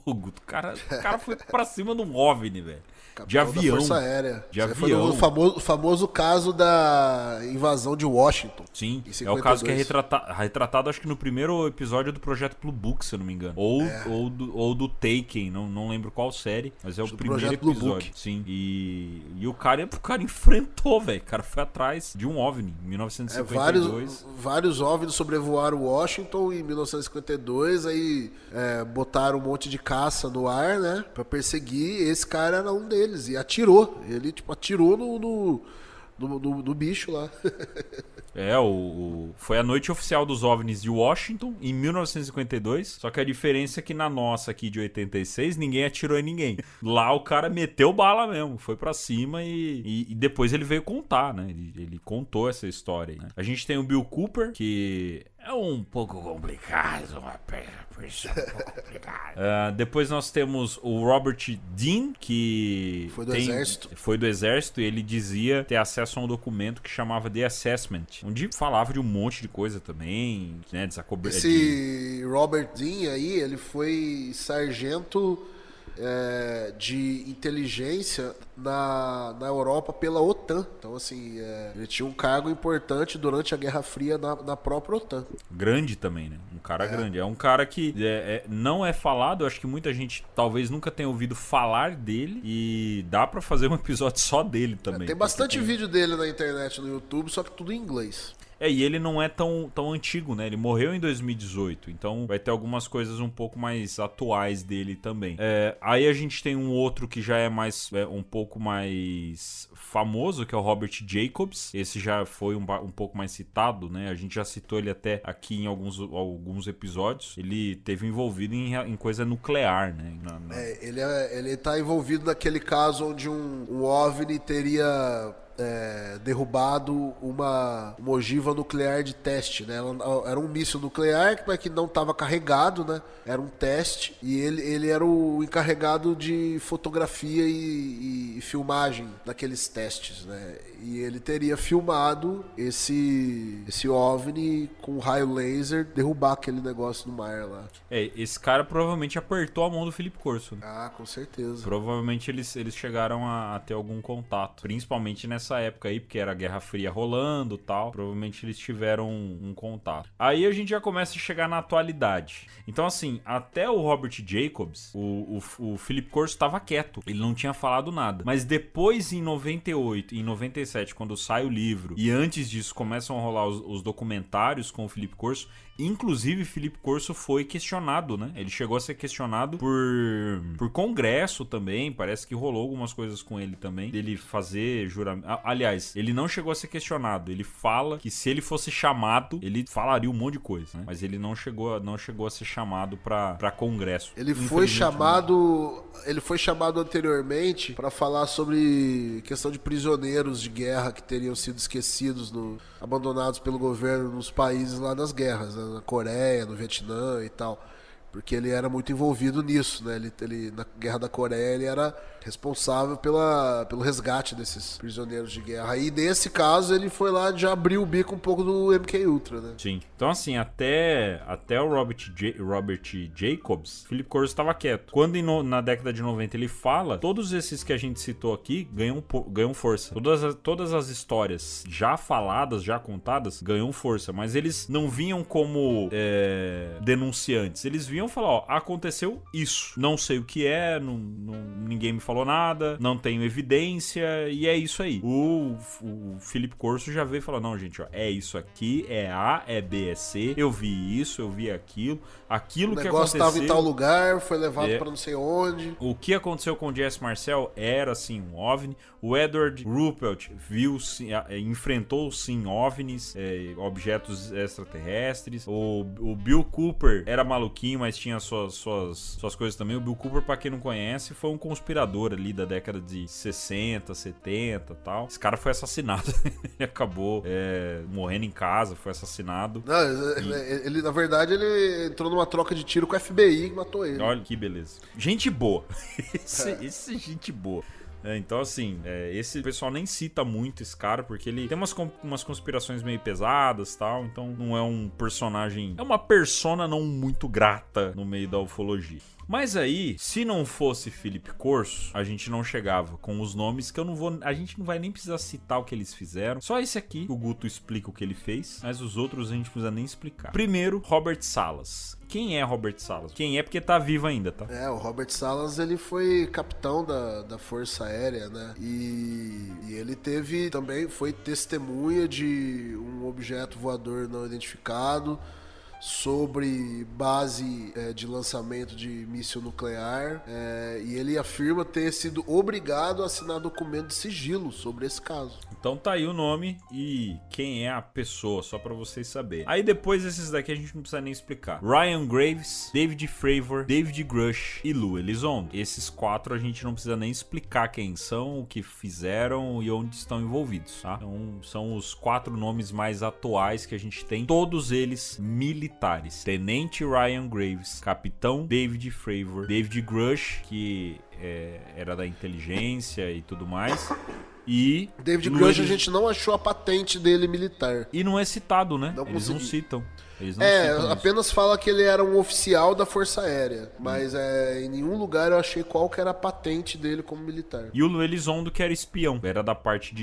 O cara foi pra cima de um OVNI, velho. De avião. Da Força Aérea. De avião. Foi o famoso caso da invasão de Washington. Sim, é o caso que é retratado, acho que no primeiro episódio do Projeto Blue Book, se eu não me engano. Ou do Taken, não lembro qual série, mas é o primeiro episódio. Sim, e o cara enfrentou, velho. O cara foi atrás de um OVNI em 1952. Vários OVNIs sobrevoaram Washington em 1952, aí botaram um monte de caça no ar, né, pra perseguir. Esse cara era um deles e atirou. Ele, atirou no bicho lá. Foi a noite oficial dos OVNIs de Washington em 1952, só que a diferença é que na nossa aqui de 86 ninguém atirou em ninguém. Lá o cara meteu bala mesmo, foi pra cima e depois ele veio contar, né? Ele contou essa história aí, né? A gente tem o Bill Cooper, que é um pouco complicado, uma pessoa um pouco complicada. Depois nós temos o Robert Dean, que foi do exército e ele dizia ter acesso a um documento que chamava The Assessment, onde falava de um monte de coisa também, né? Esse Robert Dean aí, ele foi sargento de inteligência na Europa pela OTAN. Então, assim, ele tinha um cargo importante durante a Guerra Fria na própria OTAN. Grande também, né? Um cara grande. É um cara que não é falado, eu acho que muita gente talvez nunca tenha ouvido falar dele e dá pra fazer um episódio só dele também. Tem bastante vídeo dele na internet, no YouTube, só que tudo em inglês. E ele não é tão antigo, né? Ele morreu em 2018, então vai ter algumas coisas um pouco mais atuais dele também. Aí a gente tem um outro que já é um pouco mais famoso, que é o Robert Jacobs. Esse já foi um pouco mais citado, né? A gente já citou ele até aqui em alguns episódios. Ele teve envolvido em coisa nuclear, né? Ele tá envolvido naquele caso onde um OVNI teria derrubado uma ogiva nuclear de teste, né? Era um míssil nuclear que não estava carregado, né? Era um teste e ele era o encarregado de fotografia e filmagem daqueles testes, né? E ele teria filmado esse OVNI com raio laser derrubar aquele negócio no mar lá. Esse cara provavelmente apertou a mão do Felipe Corso. Ah, com certeza. Provavelmente eles chegaram a ter algum contato, principalmente nessa época aí, porque era a Guerra Fria rolando e tal. Provavelmente eles tiveram um contato. Aí a gente já começa a chegar na atualidade. Então, assim, até o Robert Jacobs, o Felipe Corso estava quieto. Ele não tinha falado nada. Mas depois, em 98 e em 97, quando sai o livro, e antes disso começam a rolar os documentários com o Felipe Corso, inclusive Felipe Corso foi questionado, né? Ele chegou a ser questionado por congresso também, parece que rolou algumas coisas com ele também, dele fazer juramento. Aliás, ele não chegou a ser questionado, ele fala que se ele fosse chamado, ele falaria um monte de coisa, né? Mas ele não chegou a ser chamado pra congresso. Ele foi chamado anteriormente para falar sobre questão de prisioneiros de guerra que teriam sido esquecidos, abandonados pelo governo nos países lá das guerras, né? Na Coreia, no Vietnã e tal. Porque ele era muito envolvido nisso, né? Ele na Guerra da Coreia, ele era responsável pelo resgate desses prisioneiros de guerra. E nesse caso, ele foi lá já abriu o bico um pouco do MK Ultra, né? Sim. Então, assim, até o Robert Jacobs, Felipe Corso estava quieto. Quando na década de 90 ele fala, todos esses que a gente citou aqui ganham força. Todas as histórias já faladas, já contadas, ganham força. Mas eles não vinham como denunciantes. Eles vinham falar, ó, aconteceu isso. Não sei o que é, ninguém me falou nada, não tenho evidência, e é isso aí. O Felipe Corso já veio e falou, não, gente, ó, é isso aqui, é A, é B, é C, eu vi isso, eu vi aquilo que aconteceu. O negócio estava em tal lugar, foi levado pra não sei onde. O que aconteceu com o Jesse Marcel era, sim, um OVNI. O Edward Ruppelt enfrentou, sim, OVNIs, objetos extraterrestres. O Bill Cooper era maluquinho, mas mas tinha suas coisas também. O Bill Cooper, pra quem não conhece, foi um conspirador ali da década de 60, 70 e tal. Esse cara foi assassinado. Ele acabou morrendo em casa, foi assassinado. Não, ele, na verdade, ele entrou numa troca de tiro com o FBI que matou ele. Olha que beleza. Gente boa. Esse gente boa. Então, assim, esse pessoal nem cita muito esse cara, porque ele tem umas conspirações meio pesadas e tal, então não é um personagem... É uma persona não muito grata no meio da ufologia. Mas aí, se não fosse Philip Corso, a gente não chegava com os nomes que eu não vou... A gente não vai nem precisar citar o que eles fizeram. Só esse aqui, o Guto explica o que ele fez, mas os outros a gente não precisa nem explicar. Primeiro, Robert Salas. Quem é Robert Salas? Quem é porque tá vivo ainda, tá? O Robert Salas, ele foi capitão da Força Aérea, né? E ele foi testemunha de um objeto voador não identificado sobre base de lançamento de míssil nuclear, e ele afirma ter sido obrigado a assinar documento de sigilo sobre esse caso. Então tá aí o nome e quem é a pessoa, só pra vocês saberem. Aí depois desses daqui a gente não precisa nem explicar. Ryan Graves, David Fravor, David Grush e Lou Elizondo. Esses 4 a gente não precisa nem explicar quem são, o que fizeram e onde estão envolvidos, tá? Então são os 4 nomes mais atuais que a gente tem, todos eles militares. Tenente Ryan Graves, Capitão David Fravor, David Grush, que era da inteligência e tudo mais. E David Grush, a gente não achou a patente dele militar. E não é citado, né? Eles não citam. Apenas fala que ele era um oficial da Força Aérea, mas em nenhum lugar eu achei qual que era a patente dele como militar. E o Lou Elizondo, que era espião, era da parte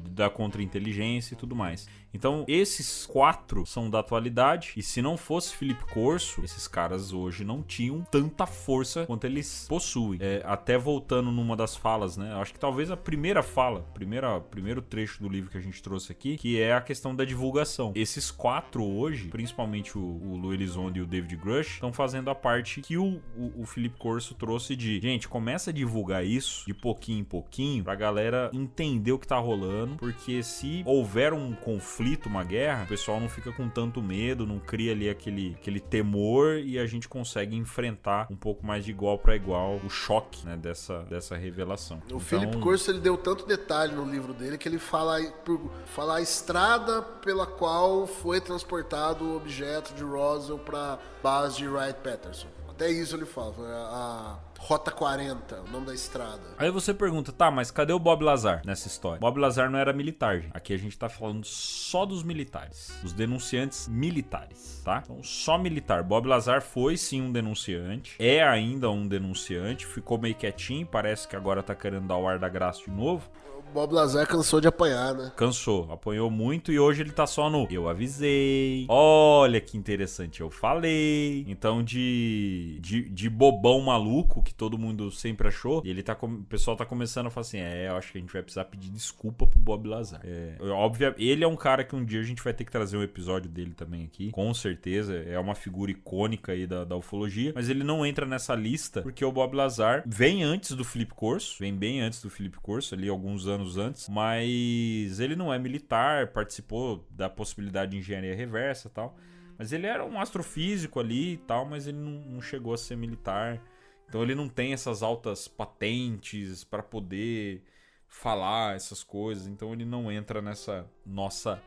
da contra-inteligência e tudo mais. Então, esses 4 são da atualidade, e se não fosse Philip Corso, esses caras hoje não tinham tanta força quanto eles possuem. Até voltando numa das falas, né? Acho que talvez a primeira fala, primeiro trecho do livro que a gente trouxe aqui, que é a questão da divulgação. Esses 4 hoje, principalmente o Lou Elizondo e o David Grush, estão fazendo a parte que o Philip Corso trouxe de, gente, começa a divulgar isso de pouquinho em pouquinho, pra galera entender o que tá rolando, porque se houver um conflito, uma guerra, o pessoal não fica com tanto medo, não cria ali aquele temor, e a gente consegue enfrentar um pouco mais de igual para igual o choque, né, dessa revelação. O Philip Corso, ele deu tanto detalhe no livro dele que ele fala a estrada pela qual foi transportado o objeto de Roswell para base de Wright-Patterson. Até isso ele fala, a Rota 40, o nome da estrada. Aí você pergunta, tá, mas cadê o Bob Lazar nessa história? Bob Lazar não era militar, gente. Aqui a gente tá falando só dos militares, os denunciantes militares, tá? Então só militar. Bob Lazar foi sim um denunciante, é ainda um denunciante, ficou meio quietinho, parece que agora tá querendo dar o ar da graça de novo. Bob Lazar cansou de apanhar, né? Cansou, apanhou muito e hoje ele tá só no eu avisei, olha que interessante, eu falei. Então de bobão maluco que todo mundo sempre achou, e o pessoal tá começando a falar assim, eu acho que a gente vai precisar pedir desculpa pro Bob Lazar. Óbvio, ele é um cara que um dia a gente vai ter que trazer um episódio dele também aqui, com certeza, é uma figura icônica aí da ufologia, mas ele não entra nessa lista porque o Bob Lazar vem antes do Philip Corso, vem bem antes do Philip Corso, ali alguns anos antes, mas ele não é militar, participou da possibilidade de engenharia reversa e tal, mas ele era um astrofísico ali e tal, mas ele não chegou a ser militar, então ele não tem essas altas patentes para poder falar essas coisas, então ele não entra nessa nossa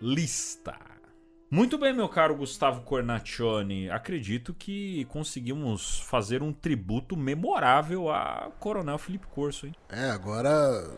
lista. Muito bem, meu caro Gustavo Cornacchione, acredito que conseguimos fazer um tributo memorável a Coronel Philip Corso, hein? Agora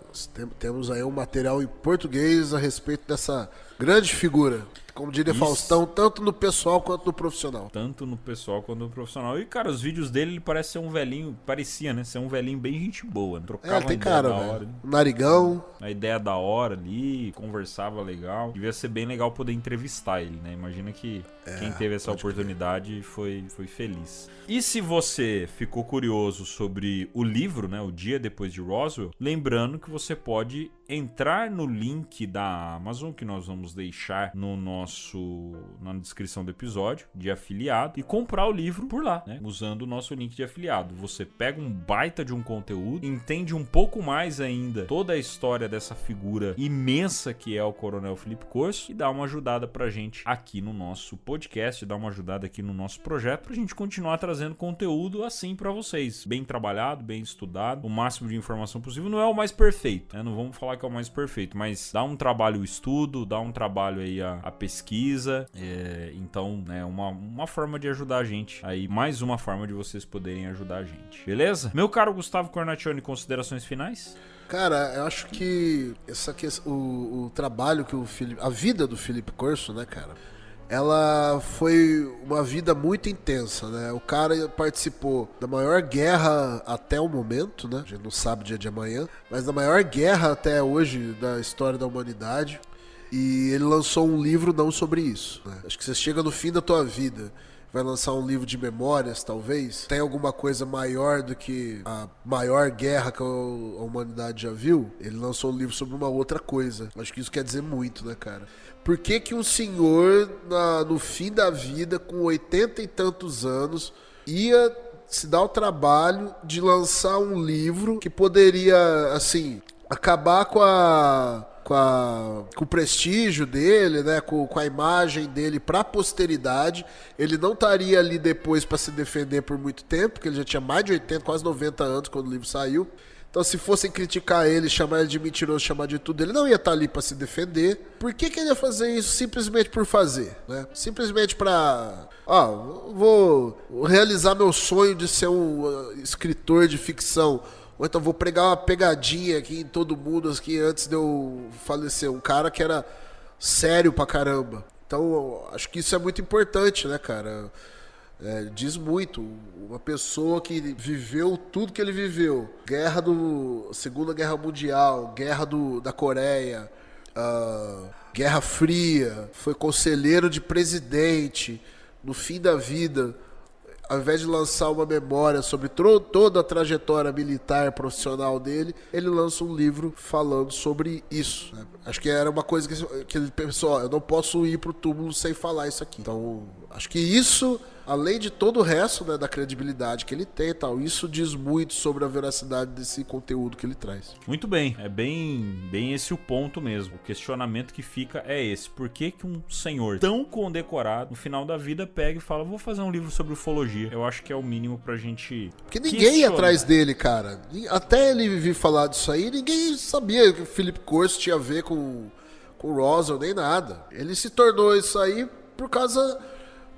temos aí um material em português a respeito dessa grande figura. Como diria Faustão, tanto no pessoal quanto no profissional. Tanto no pessoal quanto no profissional. E, cara, os vídeos dele, ele parece ser um velhinho, parecia, né? Ser um velhinho bem gente boa, né? Trocava tem uma ideia cara, da velho. hora. Narigão. A ideia da hora ali, conversava legal. Devia ser bem legal poder entrevistar ele, né? Imagina que quem teve essa oportunidade foi feliz. E se você ficou curioso sobre o livro, né? O Dia Depois de Roswell, lembrando que você pode entrar no link da Amazon, que nós vamos deixar na descrição do episódio, de afiliado, e comprar o livro por lá, né? Usando o nosso link de afiliado. Você pega um baita de um conteúdo, entende um pouco mais ainda toda a história dessa figura imensa que é o Coronel Felipe Corso e dá uma ajudada pra gente aqui no nosso podcast, dá uma ajudada aqui no nosso projeto pra gente continuar trazendo conteúdo assim pra vocês. Bem trabalhado, bem estudado, o máximo de informação possível. Não é o mais perfeito, né? Não vamos falar que é o mais perfeito, mas dá um trabalho o estudo, dá um trabalho aí a pesquisa. Então, né, uma forma de ajudar a gente. Aí, mais uma forma de vocês poderem ajudar a gente. Beleza? Meu caro Gustavo Cornacchione, considerações finais? Cara, eu acho que o trabalho que a vida do Felipe Corso, né, cara, ela foi uma vida muito intensa, né? O cara participou da maior guerra até o momento, né? A gente não sabe o dia de amanhã, mas da maior guerra até hoje da história da humanidade. E ele lançou um livro não sobre isso, né? Acho que você chega no fim da tua vida, vai lançar um livro de memórias, talvez. Tem alguma coisa maior do que a maior guerra que a humanidade já viu? Ele lançou um livro sobre uma outra coisa. Acho que isso quer dizer muito, né, cara? Por que um senhor, no fim da vida, com 80 e tantos anos, ia se dar o trabalho de lançar um livro que poderia, assim, acabar com o prestígio dele, né, com a imagem dele para a posteridade? Ele não estaria ali depois para se defender por muito tempo, porque ele já tinha mais de 80, quase 90 anos quando o livro saiu. Então, se fossem criticar ele, chamar ele de mentiroso, chamar de tudo, ele não ia estar ali para se defender. Por que ele ia fazer isso simplesmente por fazer, né? Simplesmente para... vou realizar meu sonho de ser um escritor de ficção. Ou então vou pregar uma pegadinha aqui em todo mundo, aqui antes de eu falecer. Um cara que era sério pra caramba. Então, acho que isso é muito importante, né, cara? Diz muito. Uma pessoa que viveu tudo que ele viveu. Segunda Guerra Mundial, Guerra da Coreia, Guerra Fria, foi conselheiro de presidente. No fim da vida, ao invés de lançar uma memória sobre toda a trajetória militar profissional dele, ele lança um livro falando sobre isso, né? Acho que era uma coisa que ele pensou, eu não posso ir pro túmulo sem falar isso aqui. Então, acho que isso, além de todo o resto, né, da credibilidade que ele tem e tal, isso diz muito sobre a veracidade desse conteúdo que ele traz. Muito bem, é bem esse o ponto mesmo. O questionamento que fica é esse. Por que um senhor tão condecorado, no final da vida, pega e fala, vou fazer um livro sobre ufologia? Eu acho que é o mínimo pra gente... Porque ninguém ia atrás dele, cara. Até ele vir falar disso aí, ninguém sabia que o Felipe Corso tinha a ver com o Roswell, nem nada. Ele se tornou isso aí por causa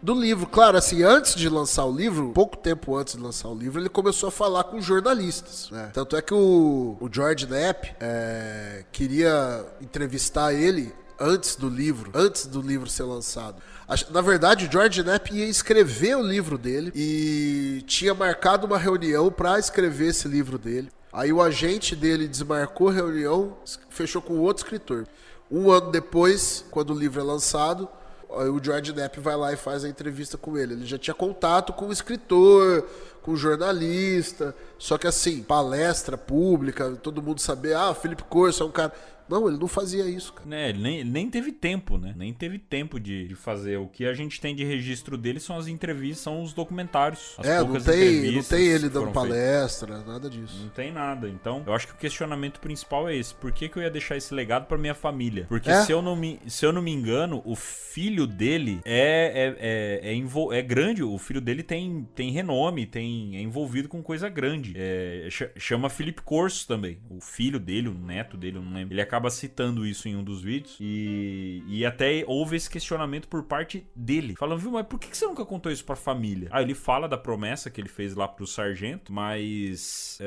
do livro. Claro, assim, antes de lançar o livro, pouco tempo antes de lançar o livro, ele começou a falar com jornalistas, né? Tanto é que o George Knapp queria entrevistar ele antes do livro ser lançado. Na verdade, o George Knapp ia escrever o livro dele e tinha marcado uma reunião para escrever esse livro dele. Aí o agente dele desmarcou a reunião, fechou com outro escritor. Um ano depois, quando o livro é lançado, o George Knapp vai lá e faz a entrevista com ele. Ele já tinha contato com o escritor, com o jornalista, só que assim, palestra pública, todo mundo saber, Felipe Corso é um cara... Não, ele não fazia isso, cara. Ele nem teve tempo, né? Nem teve tempo de fazer. O que a gente tem de registro dele são as entrevistas, são os documentários. Não tem ele dando palestra, nada disso. Não tem nada. Então, eu acho que o questionamento principal é esse. Por que eu ia deixar esse legado pra minha família? Porque se eu não me engano, o filho dele é grande. O filho dele tem renome, é envolvido com coisa grande. Chama Felipe Corso também. O filho dele, o neto dele, eu não lembro. Ele acaba citando isso em um dos vídeos e até houve esse questionamento por parte dele, falando, viu, mas por que você nunca contou isso pra família? Ele fala da promessa que ele fez lá pro sargento, mas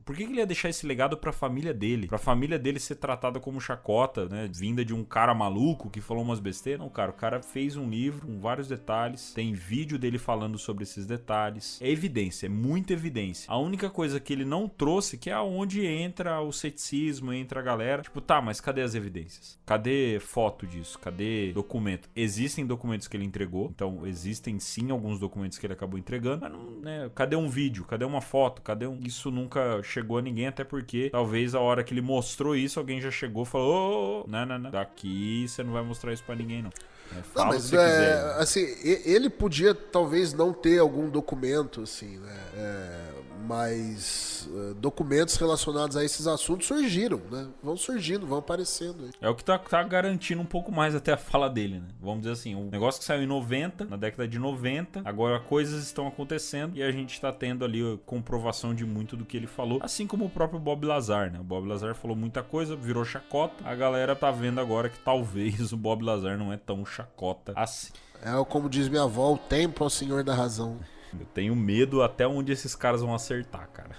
por que ele ia deixar esse legado pra família dele? Pra família dele ser tratada como chacota, né, vinda de um cara maluco que falou umas besteiras? Não, cara, o cara fez um livro com vários detalhes, tem vídeo dele falando sobre esses detalhes, é evidência, é muita evidência. A única coisa que ele não trouxe, que é onde entra o ceticismo, entra a galera, Tipo, tá, mas cadê as evidências? Cadê foto disso? Cadê documento? Existem documentos que ele entregou, então existem sim alguns documentos que ele acabou entregando, mas não, né? Cadê um vídeo? Cadê uma foto? Isso nunca chegou a ninguém, até porque talvez a hora que ele mostrou isso, alguém já chegou e falou: não, daqui você não vai mostrar isso pra ninguém, não. Não, mas se quiser. assim, ele podia talvez não ter algum documento, assim, né? Mas documentos relacionados a esses assuntos surgiram, né? Vão surgindo, vão aparecendo aí. É o que tá garantindo um pouco mais até a fala dele, né? Vamos dizer assim, o negócio que saiu em 90, na década de 90, agora coisas estão acontecendo e a gente tá tendo ali a comprovação de muito do que ele falou, assim como o próprio Bob Lazar, né? O Bob Lazar falou muita coisa, virou chacota, a galera tá vendo agora que talvez o Bob Lazar não é tão chacota assim. Como diz minha avó, o tempo é o senhor da razão. Eu tenho medo até onde esses caras vão acertar, cara.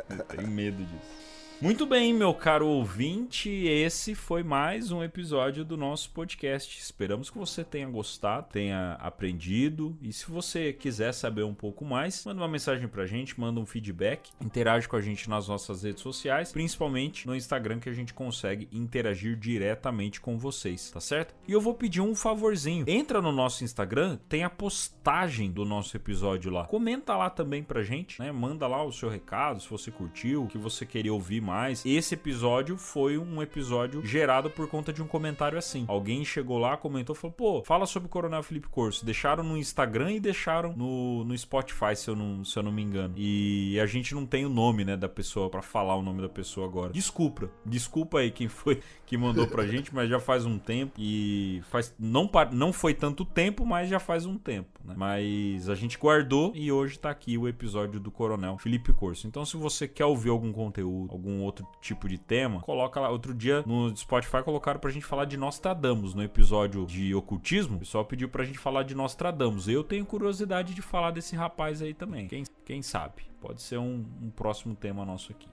Eu tenho medo disso. Muito bem, meu caro ouvinte, esse foi mais um episódio do nosso podcast. Esperamos que você tenha gostado, tenha aprendido, e se você quiser saber um pouco mais, manda uma mensagem pra gente, manda um feedback, interage com a gente nas nossas redes sociais, principalmente no Instagram, que a gente consegue interagir diretamente com vocês, tá certo? E eu vou pedir um favorzinho, entra no nosso Instagram, tem a postagem do nosso episódio lá, comenta lá também pra gente, né? Manda lá o seu recado, se você curtiu, o que você queria ouvir mais. Esse episódio foi um episódio gerado por conta de um comentário assim. Alguém chegou lá, comentou, falou: pô, fala sobre o Coronel Felipe Corso. Deixaram no Instagram e deixaram no Spotify, se eu não me engano. E a gente não tem o nome, né, da pessoa, pra falar o nome da pessoa agora. Desculpa aí quem foi que mandou pra gente, mas já faz um tempo e não foi tanto tempo, mas já faz um tempo, né? Mas a gente guardou e hoje tá aqui o episódio do Coronel Felipe Corso. Então, se você quer ouvir algum conteúdo, algum outro tipo de tema, coloca lá. Outro dia no Spotify colocaram pra gente falar de Nostradamus no episódio de ocultismo. O pessoal pediu pra gente falar de Nostradamus. Eu tenho curiosidade de falar desse rapaz aí também. Quem sabe? Pode ser um próximo tema nosso aqui.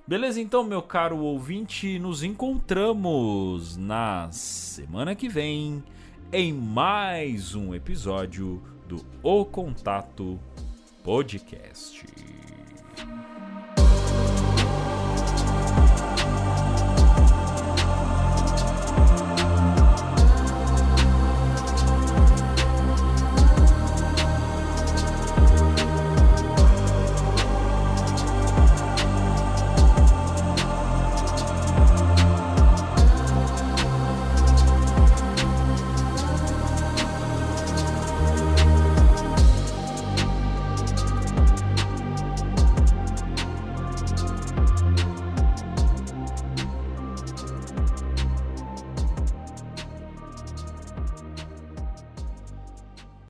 Beleza, então, meu caro ouvinte, nos encontramos na semana que vem em mais um episódio do O Contato Podcast.